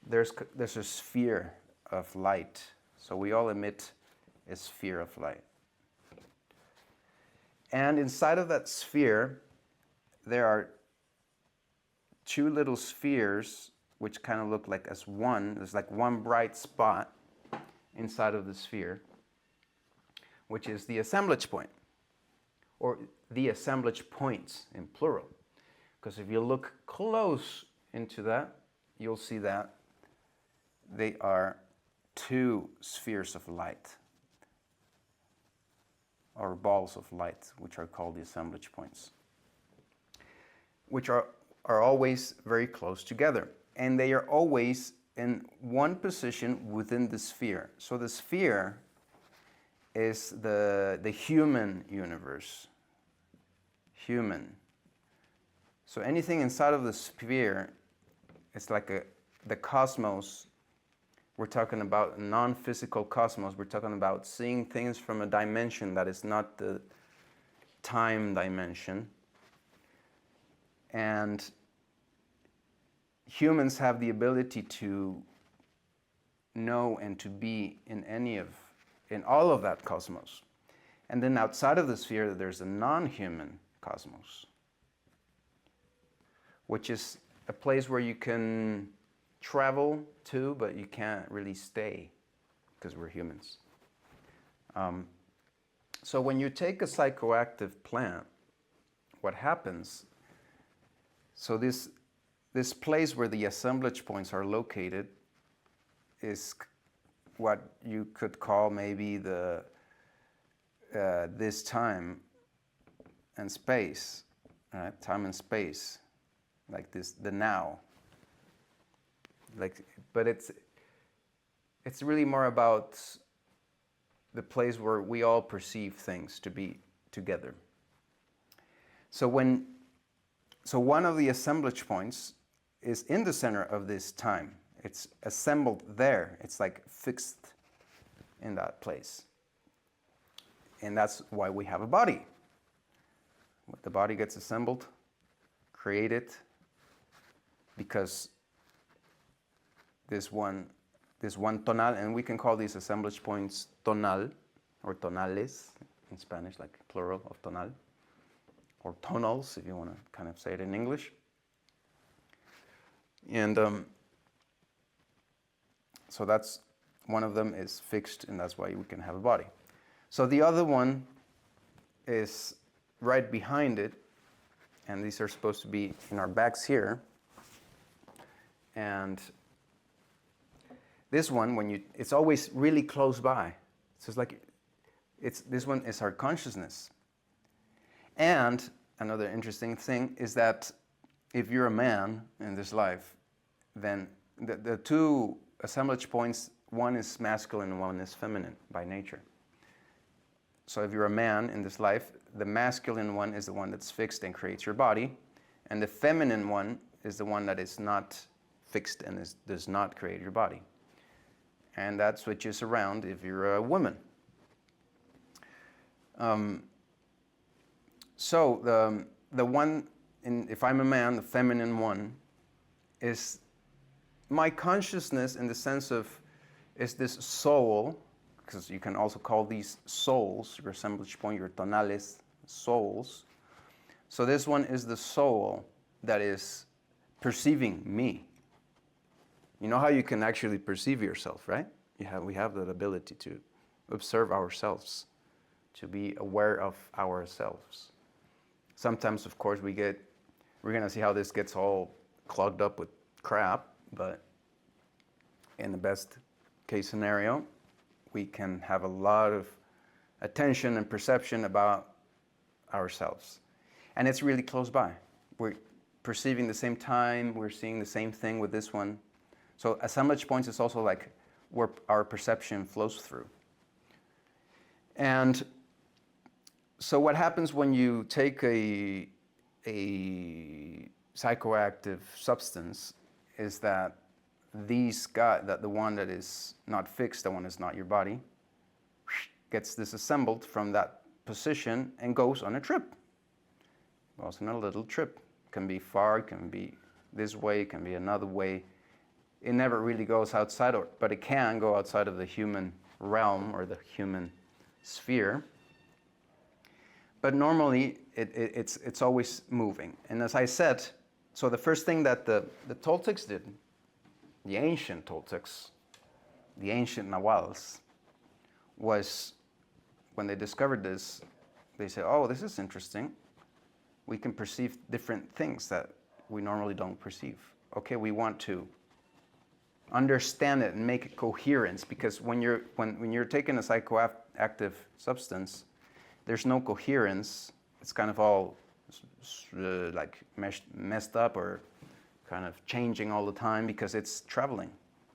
there's a sphere of light. So we all emit a sphere of light. And inside of that sphere, there are two little spheres which kind of look like as one. There's like one bright spot inside of the sphere, which is the assemblage point, or the assemblage points in plural. Because if you look close into that, you'll see that they are two spheres of light, or balls of light, which are called the assemblage points, which are always very close together. And they are always in one position within the sphere. So the sphere is the human universe. Human. So anything inside of the sphere is like the cosmos. We're talking about non-physical cosmos. We're talking about seeing things from a dimension that is not the time dimension. And humans have the ability to know and to be in all of that cosmos. And then outside of the sphere, there's a non-human cosmos, which is a place where you can travel to, but you can't really stay because we're humans. So when you take a psychoactive plant, what happens, so this place where the assemblage points are located is what you could call maybe this time and space, right? Time and space, like this, the now. But it's really more about the place where we all perceive things to be together. So one of the assemblage points is in the center of this time. It's assembled there. It's like fixed in that place. And that's why we have a body. The body gets assembled, created, because this one tonal, and we can call these assemblage points tonal, or tonales in Spanish, like plural of tonal, or tonals if you want to kind of say it in English. And so that's one of them is fixed, and that's why we can have a body. So the other one is right behind it, and these are supposed to be in our backs here. And this one, it's always really close by. So it's like This one is our consciousness. And another interesting thing is that if you're a man in this life, then the two assemblage points, one is masculine and one is feminine by nature. So if you're a man in this life, the masculine one is the one that's fixed and creates your body, and the feminine one is the one that is not fixed and does not create your body. And that switches around if you're a woman. So the one, if I'm a man, the feminine one, is my consciousness in the sense of, is this soul, because you can also call these souls, your assemblage point, your tonales, souls. So this one is the soul that is perceiving me. You know how you can actually perceive yourself, right? We have that ability to observe ourselves, to be aware of ourselves. Sometimes, of course, we're going to see how this gets all clogged up with crap, but in the best case scenario, we can have a lot of attention and perception about ourselves. And it's really close by. We're perceiving the same time, we're seeing the same thing with this one. So assemblage points is also like where our perception flows through. And so what happens when you take a psychoactive substance is that that the one that is not fixed, the one that's not your body, gets disassembled from that position and goes on a trip. Goes on a little trip. Can be far, can be this way, can be another way. It never really goes outside, but it can go outside of the human realm or the human sphere. But normally, it's always moving. And as I said, so the first thing that the Toltecs did, the ancient Toltecs, the ancient Nahuals, was when they discovered this, they said, oh, this is interesting. We can perceive different things that we normally don't perceive. Okay, we want to understand it and make it coherence, because when you're taking a psychoactive substance, there's no coherence. It's kind of all like messed up or kind of changing all the time because it's traveling.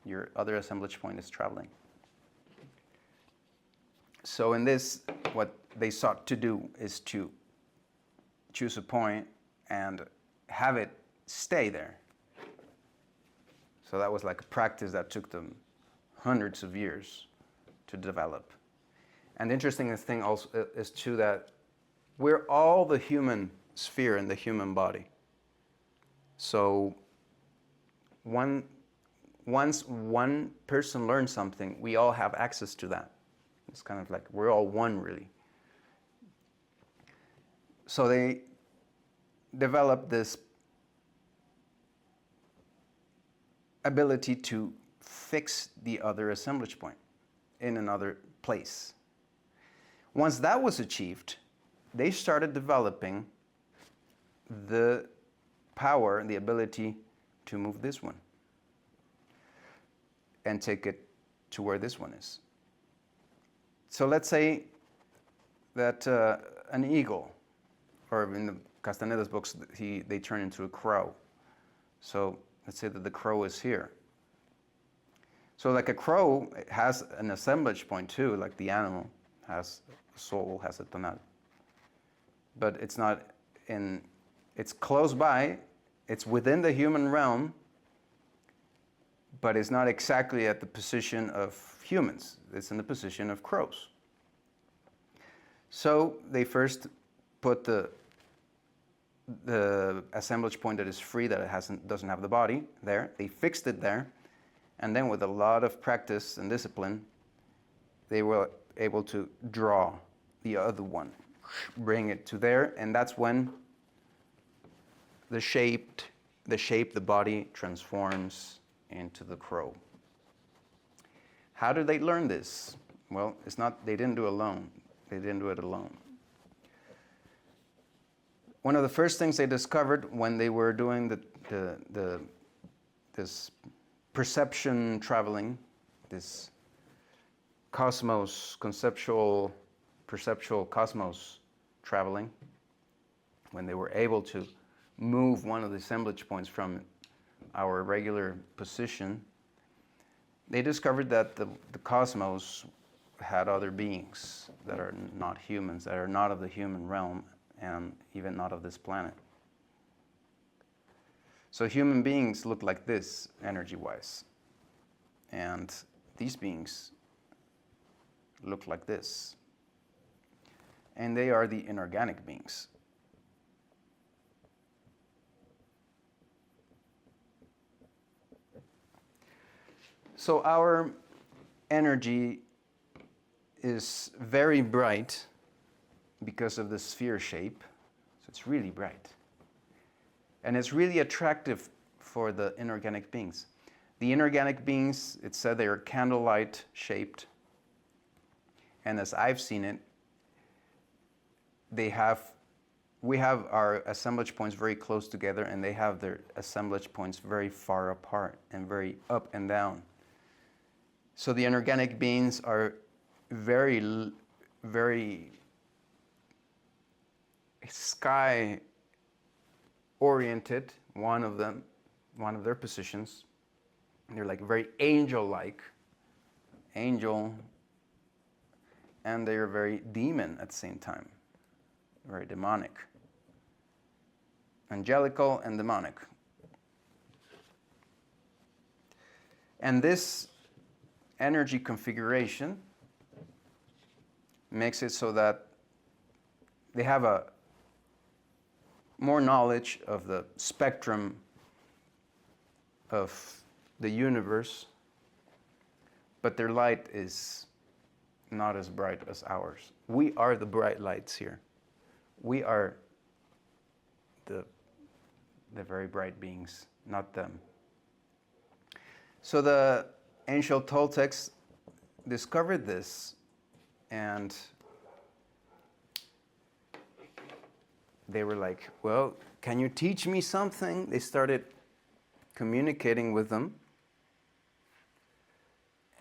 Your other assemblage point is traveling. So in this, what they sought to do is to choose a point and have it stay there. So that was like a practice that took them hundreds of years to develop. And the interesting thing also is too that we're all the human sphere in the human body. So once one person learns something, we all have access to that. It's kind of like we're all one, really. So they developed this ability to fix the other assemblage point in another place. Once that was achieved, they started developing the power and the ability to move this one and take it to where this one is. So let's say that an eagle, or in the Castaneda's books, they turn into a crow. So let's say that the crow is here. So like a crow has an assemblage point too, like the animal has a soul, has a tonal. But it's not it's close by, it's within the human realm, but it's not exactly at the position of humans. It's in the position of crows. So they first put the assemblage point that is free, that it doesn't have the body there. They fixed it there, and then with a lot of practice and discipline, they were able to draw the other one, bring it to there, and that's when the body transforms into the crow. How did they learn this? Well, they didn't do it alone. They didn't do it alone. One of the first things they discovered when they were doing this perception traveling, this cosmos conceptual perceptual cosmos traveling, when they were able to move one of the assemblage points from our regular position, they discovered that the cosmos had other beings that are not humans, that are not of the human realm, and even not of this planet. So human beings look like this, energy-wise. And these beings look like this. And they are the inorganic beings. So our energy is very bright because of the sphere shape. So it's really bright. And it's really attractive for the inorganic beings. The inorganic beings, it said they are candlelight shaped. And as I've seen it, we have our assemblage points very close together, and they have their assemblage points very far apart and very up and down. So the inorganic beings are very, very sky oriented, one of their positions. They're like very angel-like, angel, and they're very demon at the same time, very demonic, angelical and demonic. And this energy configuration makes it so that they have a more knowledge of the spectrum of the universe, but their light is not as bright as ours. We are the bright lights here. We are the very bright beings, not them. So the ancient Toltecs discovered this, and they were like, well, can you teach me something? They started communicating with them,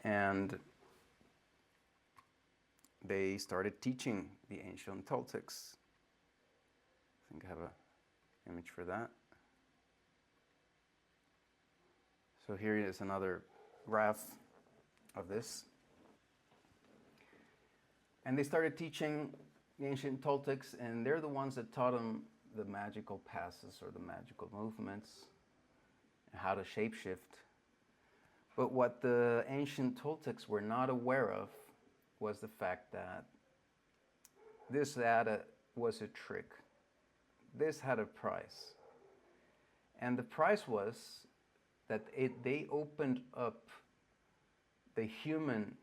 and they started teaching the ancient Toltecs. I think I have an image for that. So here is another graph of this. And they started teaching the ancient Toltecs, and they're the ones that taught them the magical passes or the magical movements, and how to shapeshift. But what the ancient Toltecs were not aware of was the fact that this was a trick. This had a price. And the price was that they opened up the human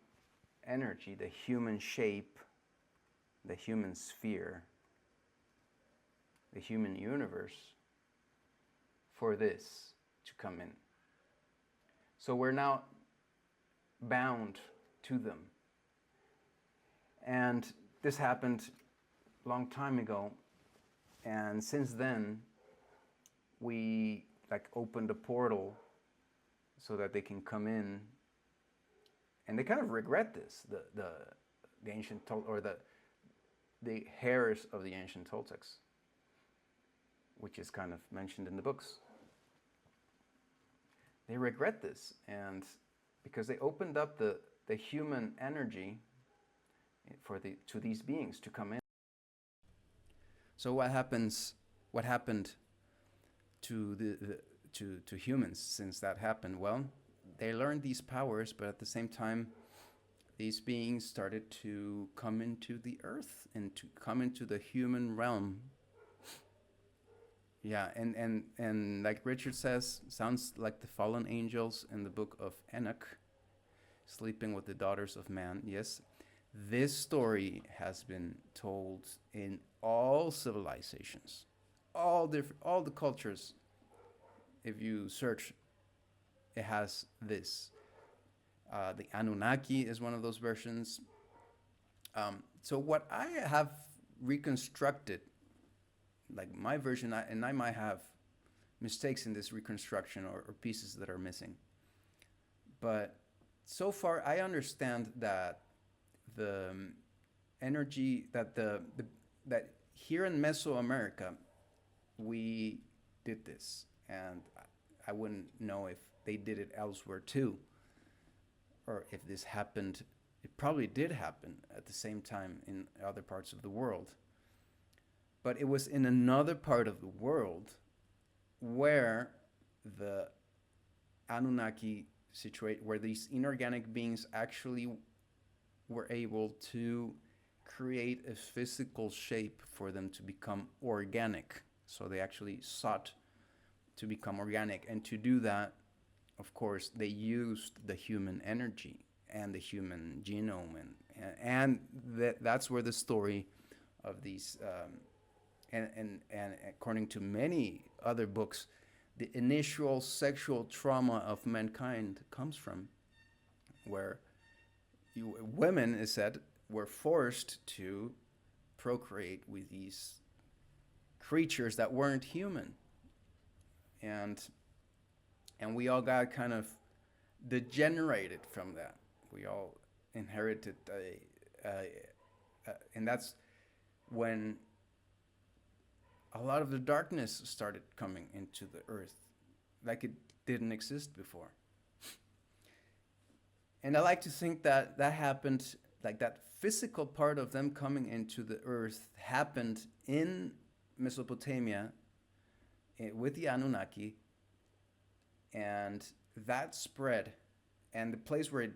energy, the human shape, the human sphere, the human universe for this to come in. So we're now bound to them. And this happened a long time ago. And since then, we opened a portal so that they can come in. And they kind of regret this, the ancient or the heirs of the ancient Toltecs, which is kind of mentioned in the books. They regret this, and because they opened up the human energy to these beings to come in. So what happened to humans since that happened? Well, they learned these powers, but at the same time, these beings started to come into the earth and to come into the human realm. Yeah, and like Richard says, sounds like the fallen angels in the book of Enoch, sleeping with the daughters of man. Yes, this story has been told in all civilizations, all the cultures. If you search, it has this. The Anunnaki is one of those versions. So what I have reconstructed, like my version, and I might have mistakes in this reconstruction or pieces that are missing. But so far, I understand that energy that that here in Mesoamerica we did this, and I wouldn't know if they did it elsewhere too, or if this happened. It probably did happen at the same time in other parts of the world, but it was in another part of the world where the Anunnaki situate, where these inorganic beings actually were able to create a physical shape for them to become organic. So they actually sought to become organic, and to do that, of course, they used the human energy and the human genome, and that's where the story of these and according to many other books, the initial sexual trauma of mankind comes from, where women, is said, were forced to procreate with these creatures that weren't human, and we all got kind of degenerated from that. We all inherited and that's when a lot of the darkness started coming into the earth, like it didn't exist before. And I like to think that that happened, like that physical part of them coming into the earth happened in Mesopotamia with the Anunnaki, and that spread, and the place where it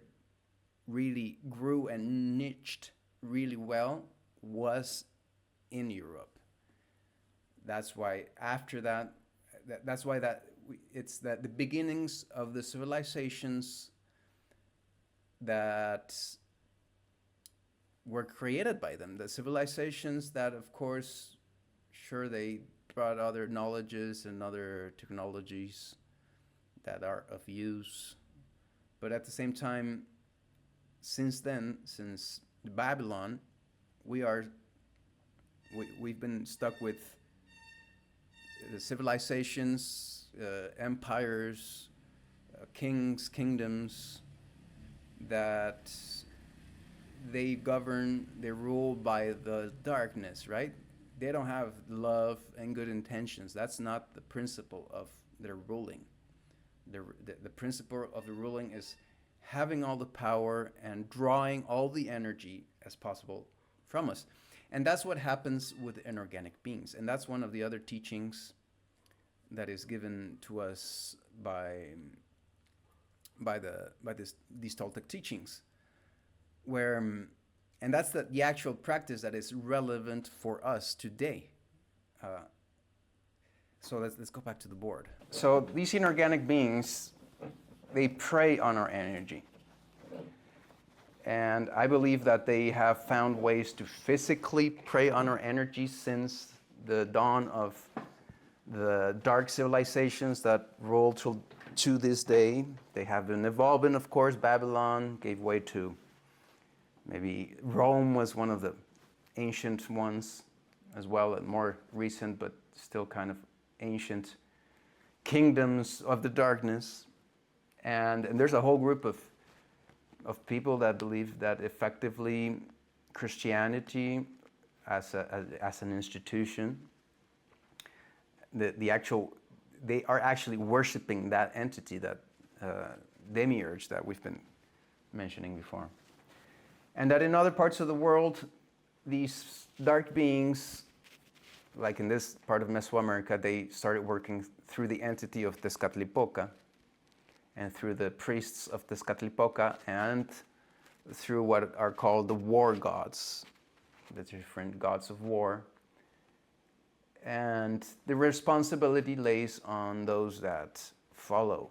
really grew and niched really well was in Europe. That's why after that, that's why it's that the beginnings of the civilizations that were created by them, the civilizations that, of course, sure, they brought other knowledges and other technologies that are of use, but at the same time, since then, since Babylon, we've been stuck with the civilizations, empires, kings, kingdoms, that they govern, they rule by the darkness, right? They don't have love and good intentions. That's not the principle of their ruling. The principle of the ruling is having all the power and drawing all the energy as possible from us. And that's what happens with inorganic beings. And that's one of the other teachings that is given to us by these Toltec teachings, where and that's the actual practice that is relevant for us today. So let's go back to the board. So these inorganic beings, they prey on our energy. And I believe that they have found ways to physically prey on our energy since the dawn of the dark civilizations that rule to this day. They have been evolving, of course. Babylon gave way to, maybe Rome was one of the ancient ones as well, more recent, but still kind of ancient kingdoms of the darkness. And there's a whole group of people that believe that effectively Christianity as an institution, they are actually worshiping that entity, that demiurge that we've been mentioning before. And that in other parts of the world, these dark beings, like in this part of Mesoamerica, they started working through the entity of Tezcatlipoca, and through the priests of Tezcatlipoca, and through what are called the war gods, the different gods of war. And the responsibility lays on those that follow,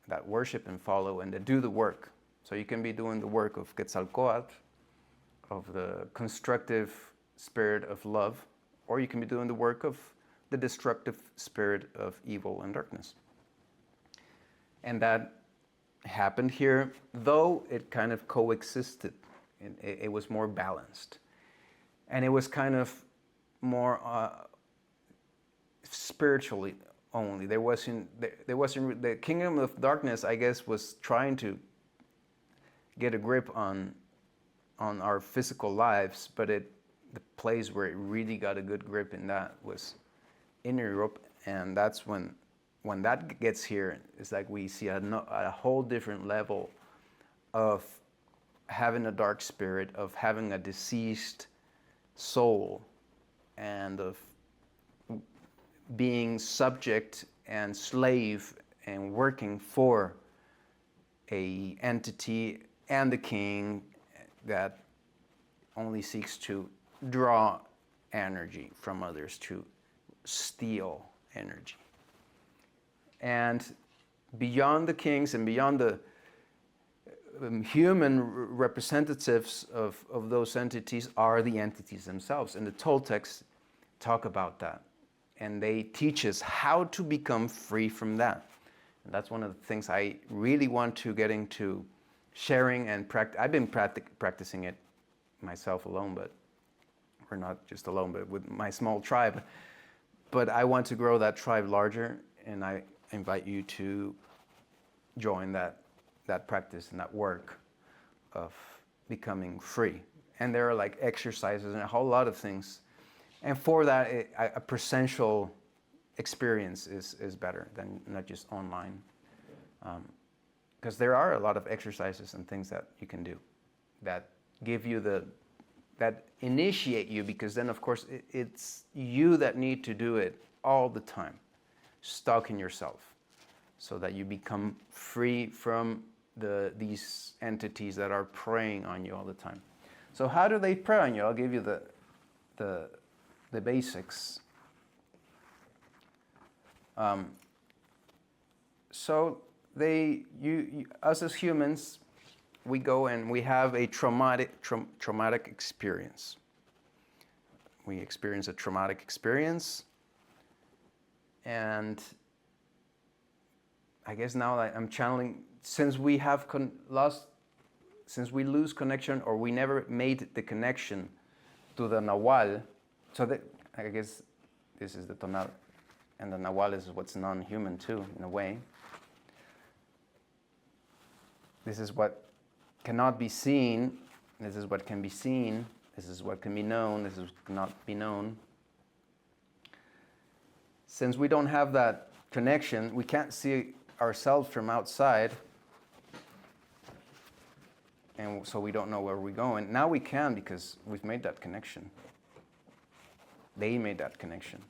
that worship and follow, and that do the work. So you can be doing the work of Quetzalcoatl, of the constructive spirit of love, or you can be doing the work of the destructive spirit of evil and darkness. And that happened here, though it kind of coexisted. It was more balanced. And it was kind of more spiritually only. There wasn't the kingdom of darkness, I guess, was trying to get a grip on on our physical lives, but the place where it really got a good grip in that was in Europe, and that's when that gets here, it's like we see a whole different level of having a dark spirit, of having a deceased soul, and of being subject and slave and working for a entity and the king that only seeks to draw energy from others, to steal energy. And beyond the kings and beyond the human representatives of those entities are the entities themselves. And the Toltecs talk about that. And they teach us how to become free from that. And that's one of the things I really want to get into sharing and practice. I've been practicing it myself alone, but we're not just alone, but with my small tribe. But I want to grow that tribe larger, and I invite you to join that practice and that work of becoming free. And there are like exercises and a whole lot of things. And for that, a presential experience is better than not just online. Because there are a lot of exercises and things that you can do that give you that initiate you, because then of course it's you that need to do it all the time, stuck in yourself, so that you become free from these entities that are preying on you all the time. So how do they prey on you? I'll give you the basics. So us as humans, we go and we have a traumatic experience. We experience a traumatic experience, and I guess now I'm channeling, since we have since we lose connection, or we never made the connection to the Nahual, so that I guess this is the tonal, and the Nahual is what's non-human too, in a way. This is what cannot be seen, this is what can be seen, this is what can be known, this is what cannot be known. Since we don't have that connection, we can't see ourselves from outside, and so we don't know where we're going. Now we can, because we've made that connection. They made that connection.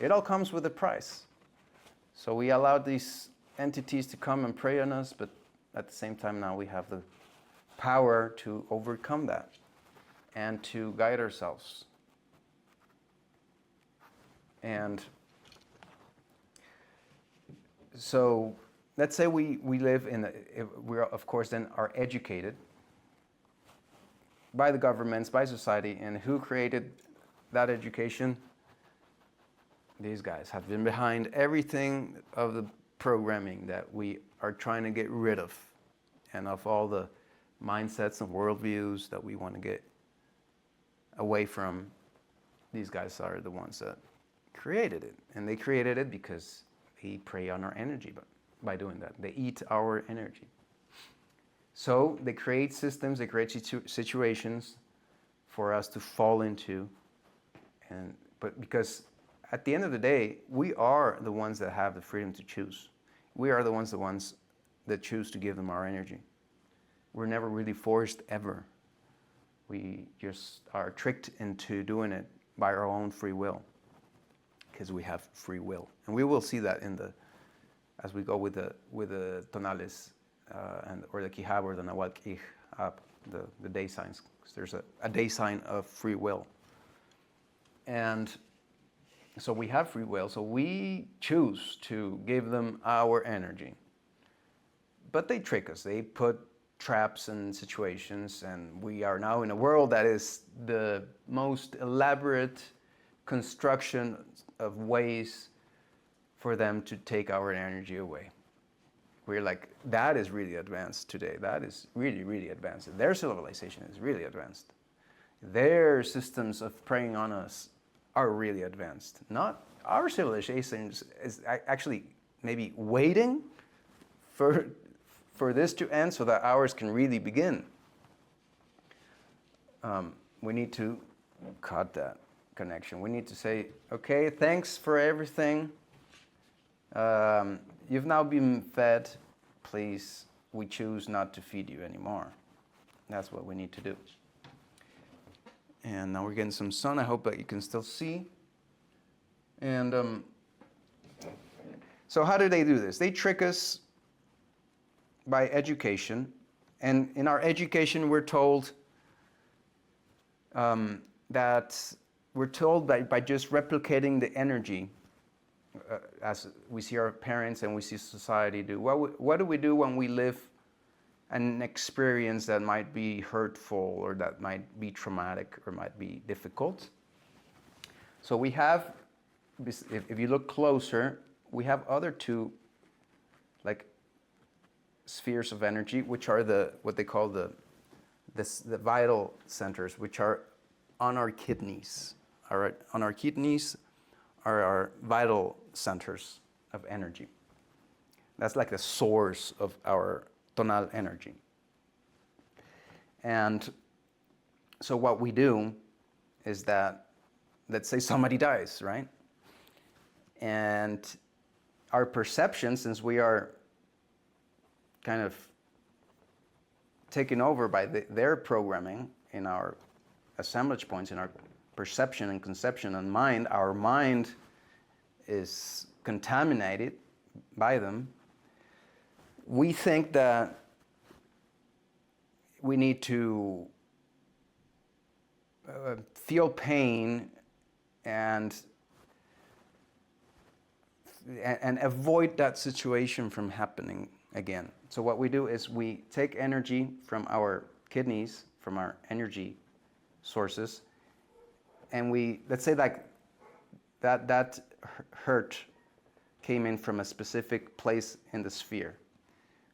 It all comes with a price. So we allowed these entities to come and prey on us, but at the same time now we have the power to overcome that and to guide ourselves. And so let's say we live we of course then are educated by the governments, by society, and who created that education? These guys have been behind everything of the programming that we are trying to get rid of, and of all the mindsets and worldviews that we want to get away from. These guys are the ones that created it, and they created it because they prey on our energy by doing that. They eat our energy. So they create systems, they create situations for us to fall into, but because at the end of the day, we are the ones that have the freedom to choose. We are the ones that choose to give them our energy. We're never really forced ever. We just are tricked into doing it by our own free will, because we have free will, and we will see that as we go with the tonales or the Quijab or the Nahual Quijab, the day signs. Because there's a day sign of free will, and so we have free will. So we choose to give them our energy, but they trick us. They put traps and situations, and we are now in a world that is the most elaborate construction of ways for them to take our energy away. We're like, that is really advanced today. That is really, really advanced. Their civilization is really advanced. Their systems of preying on us are really advanced. Not our civilization is actually maybe waiting for this to end so that ours can really begin. we need to cut that connection. We need to say, okay, thanks for everything. You've now been fed. Please, we choose not to feed you anymore. That's what we need to do. And now we're getting some sun. I hope that you can still see. And so how do they do this? They trick us by education. And in our education, we're told that we're told by just replicating the energy, as we see our parents and we see society do. What do we do when we live an experience that might be hurtful or that might be traumatic or might be difficult? So we have, if you look closer, we have other two like spheres of energy, which are what they call the vital centers, which are on our kidneys. All right, on our kidneys are our vital centers of energy. That's like the source of our tonal energy. And so what we do is that, let's say somebody dies, right? And our perception, since we are kind of taken over by their programming in our assemblage points, in our perception and conception and mind, our mind is contaminated by them. We think that we need to feel pain and avoid that situation from happening again. So what we do is we take energy from our kidneys, from our energy sources, and let's say like that hurt came in from a specific place in the sphere.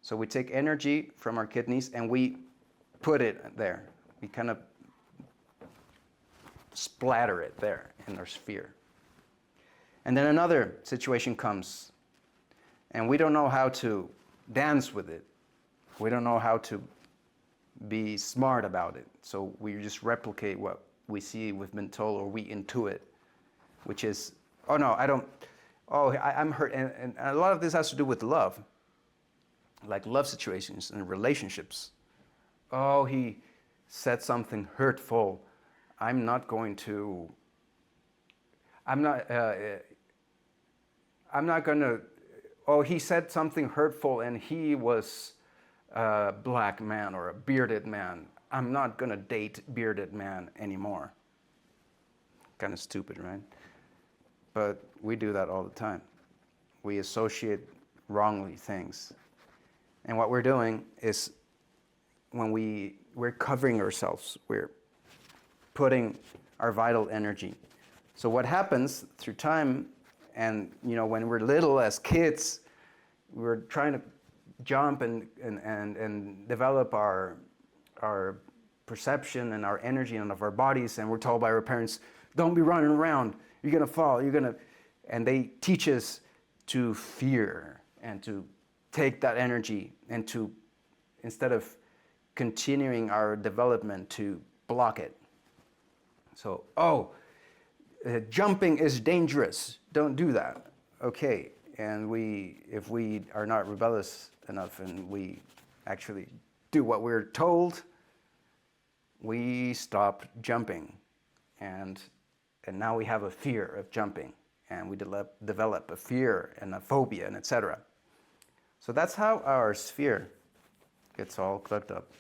So we take energy from our kidneys and we put it there. We kind of splatter it there in our sphere. And then another situation comes and we don't know how to dance with it. We don't know how to be smart about it. So we just replicate what we see, we've been told, or we intuit, which is, oh no, I'm hurt. And a lot of this has to do with love, like love situations and relationships. Oh, he said something hurtful. I'm not going to, oh, he said something hurtful and he was a black man or a bearded man. I'm not going to date bearded man anymore. Kind of stupid, right? But we do that all the time. We associate wrongly things. And what we're doing is when we're covering ourselves, we're putting our vital energy. So what happens through time, and when we're little as kids, we're trying to jump and develop our perception and our energy and of our bodies, and we're told by our parents, don't be running around, you're gonna fall, and they teach us to fear and to take that energy and to, instead of continuing our development, to block it. So, jumping is dangerous, don't do that. Okay, and if we are not rebellious enough and we actually do what we're told, we stop jumping, and now we have a fear of jumping, and we develop a fear and a phobia and etc. So that's how our sphere gets all clugged up.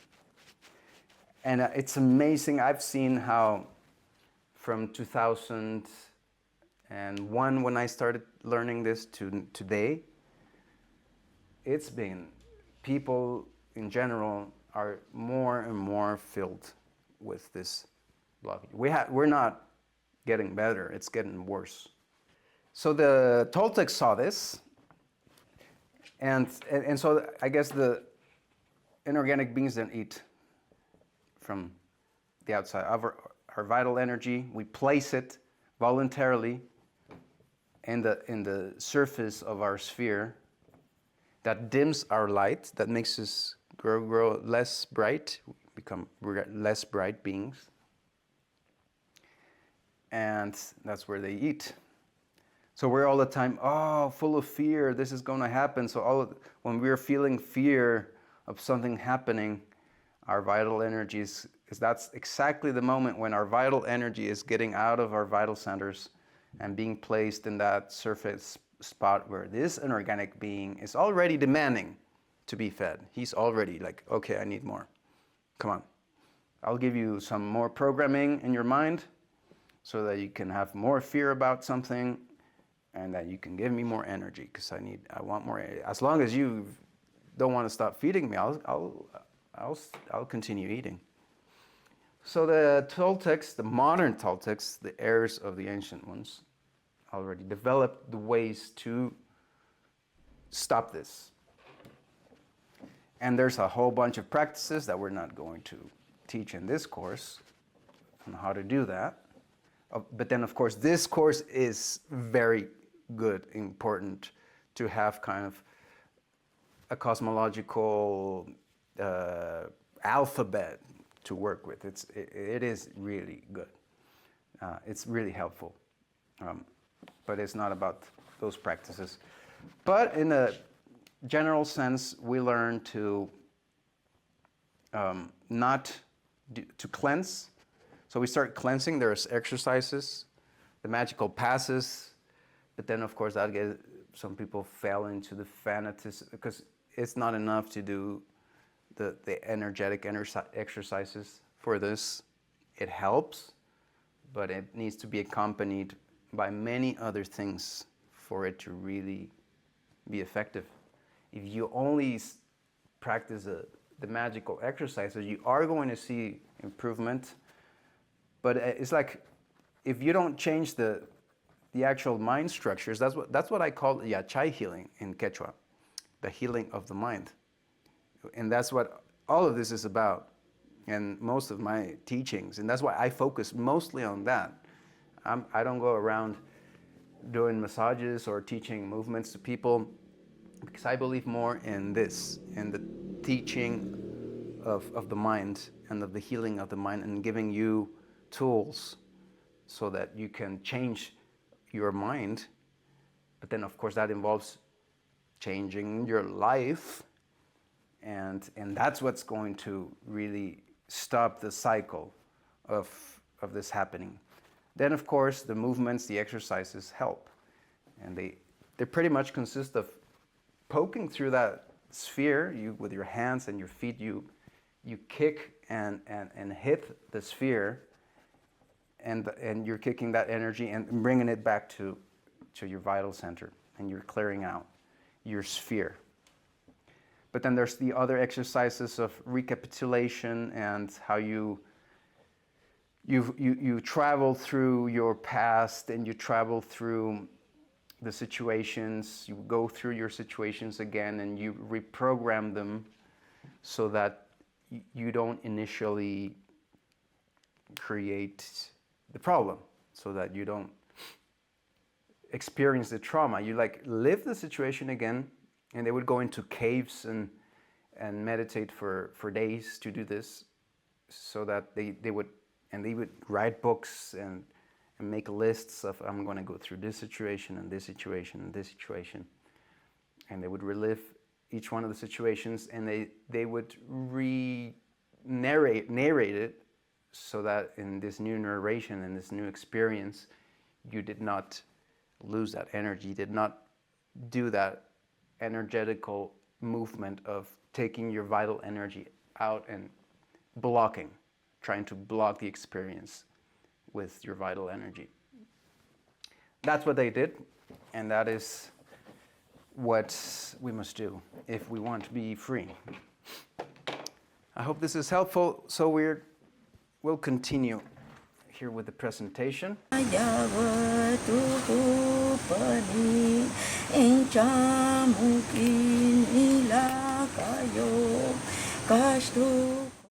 And it's amazing. I've seen how from 2001, when I started learning this, to today, it's been, people in general are more and more filled with this blockage. We're not getting better, it's getting worse. So the Toltecs saw this, and so I guess the inorganic beings didn't eat from the outside. Our vital energy, we place it voluntarily in the surface of our sphere. That dims our light, that makes us grow less bright, become less bright beings. and that's where they eat. So we're all the time, oh, full of fear, this is going to happen. So when we're feeling fear of something happening, our vital energies, that's exactly the moment when our vital energy is getting out of our vital centers and being placed in that surface spot where this inorganic being is already demanding to be fed. He's already like, okay, I need more. Come on. I'll give you some more programming in your mind so that you can have more fear about something and that you can give me more energy because I want more. As long as you don't want to stop feeding me, I'll continue eating. So the Toltecs, the modern Toltecs, the heirs of the ancient ones, already developed the ways to stop this. And there's a whole bunch of practices that we're not going to teach in this course on how to do that. But then, of course, this course is very good, important to have kind of a cosmological alphabet to work with. It is really good. It's really helpful. But it's not about those practices. But in a general sense, we learn to to cleanse. So we start cleansing. There's exercises, the magical passes, but then of course some people fell into the fanatism because it's not enough to do the energetic exercises for this. It helps, but it needs to be accompanied by many other things for it to really be effective. If you only practice the magical exercises, you are going to see improvement, but it's like if you don't change the actual mind structures, that's what I call yachai healing in Quechua, the healing of the mind. And that's what all of this is about, and most of my teachings, and that's why I focus mostly on that. I don't go around doing massages or teaching movements to people because I believe more in this, in the teaching of the mind and of the healing of the mind and giving you tools so that you can change your mind. But then, of course, that involves changing your life, and that's what's going to really stop the cycle of this happening. Then, of course, the movements, the exercises help, and they pretty much consist of poking through that sphere. You with your hands and your feet, you kick and hit the sphere, and you're kicking that energy and bringing it back to your vital center, and you're clearing out your sphere. But then there's the other exercises of recapitulation and how you travel through your past, and you travel through the situations, you go through your situations again, and you reprogram them so that you don't initially create the problem, so that you don't experience the trauma. You live the situation again, and they would go into caves and meditate for days to do this, so that they would write books and make lists of, I'm going to go through this situation and this situation and this situation, and they would relive each one of the situations, and they would narrate it so that in this new narration and this new experience, you did not lose that energy, you did not do that energetical movement of taking your vital energy out and trying to block the experience with your vital energy. That's what they did, and that is what we must do if we want to be free. I hope this is helpful. So we'll continue here with the presentation. Kayo,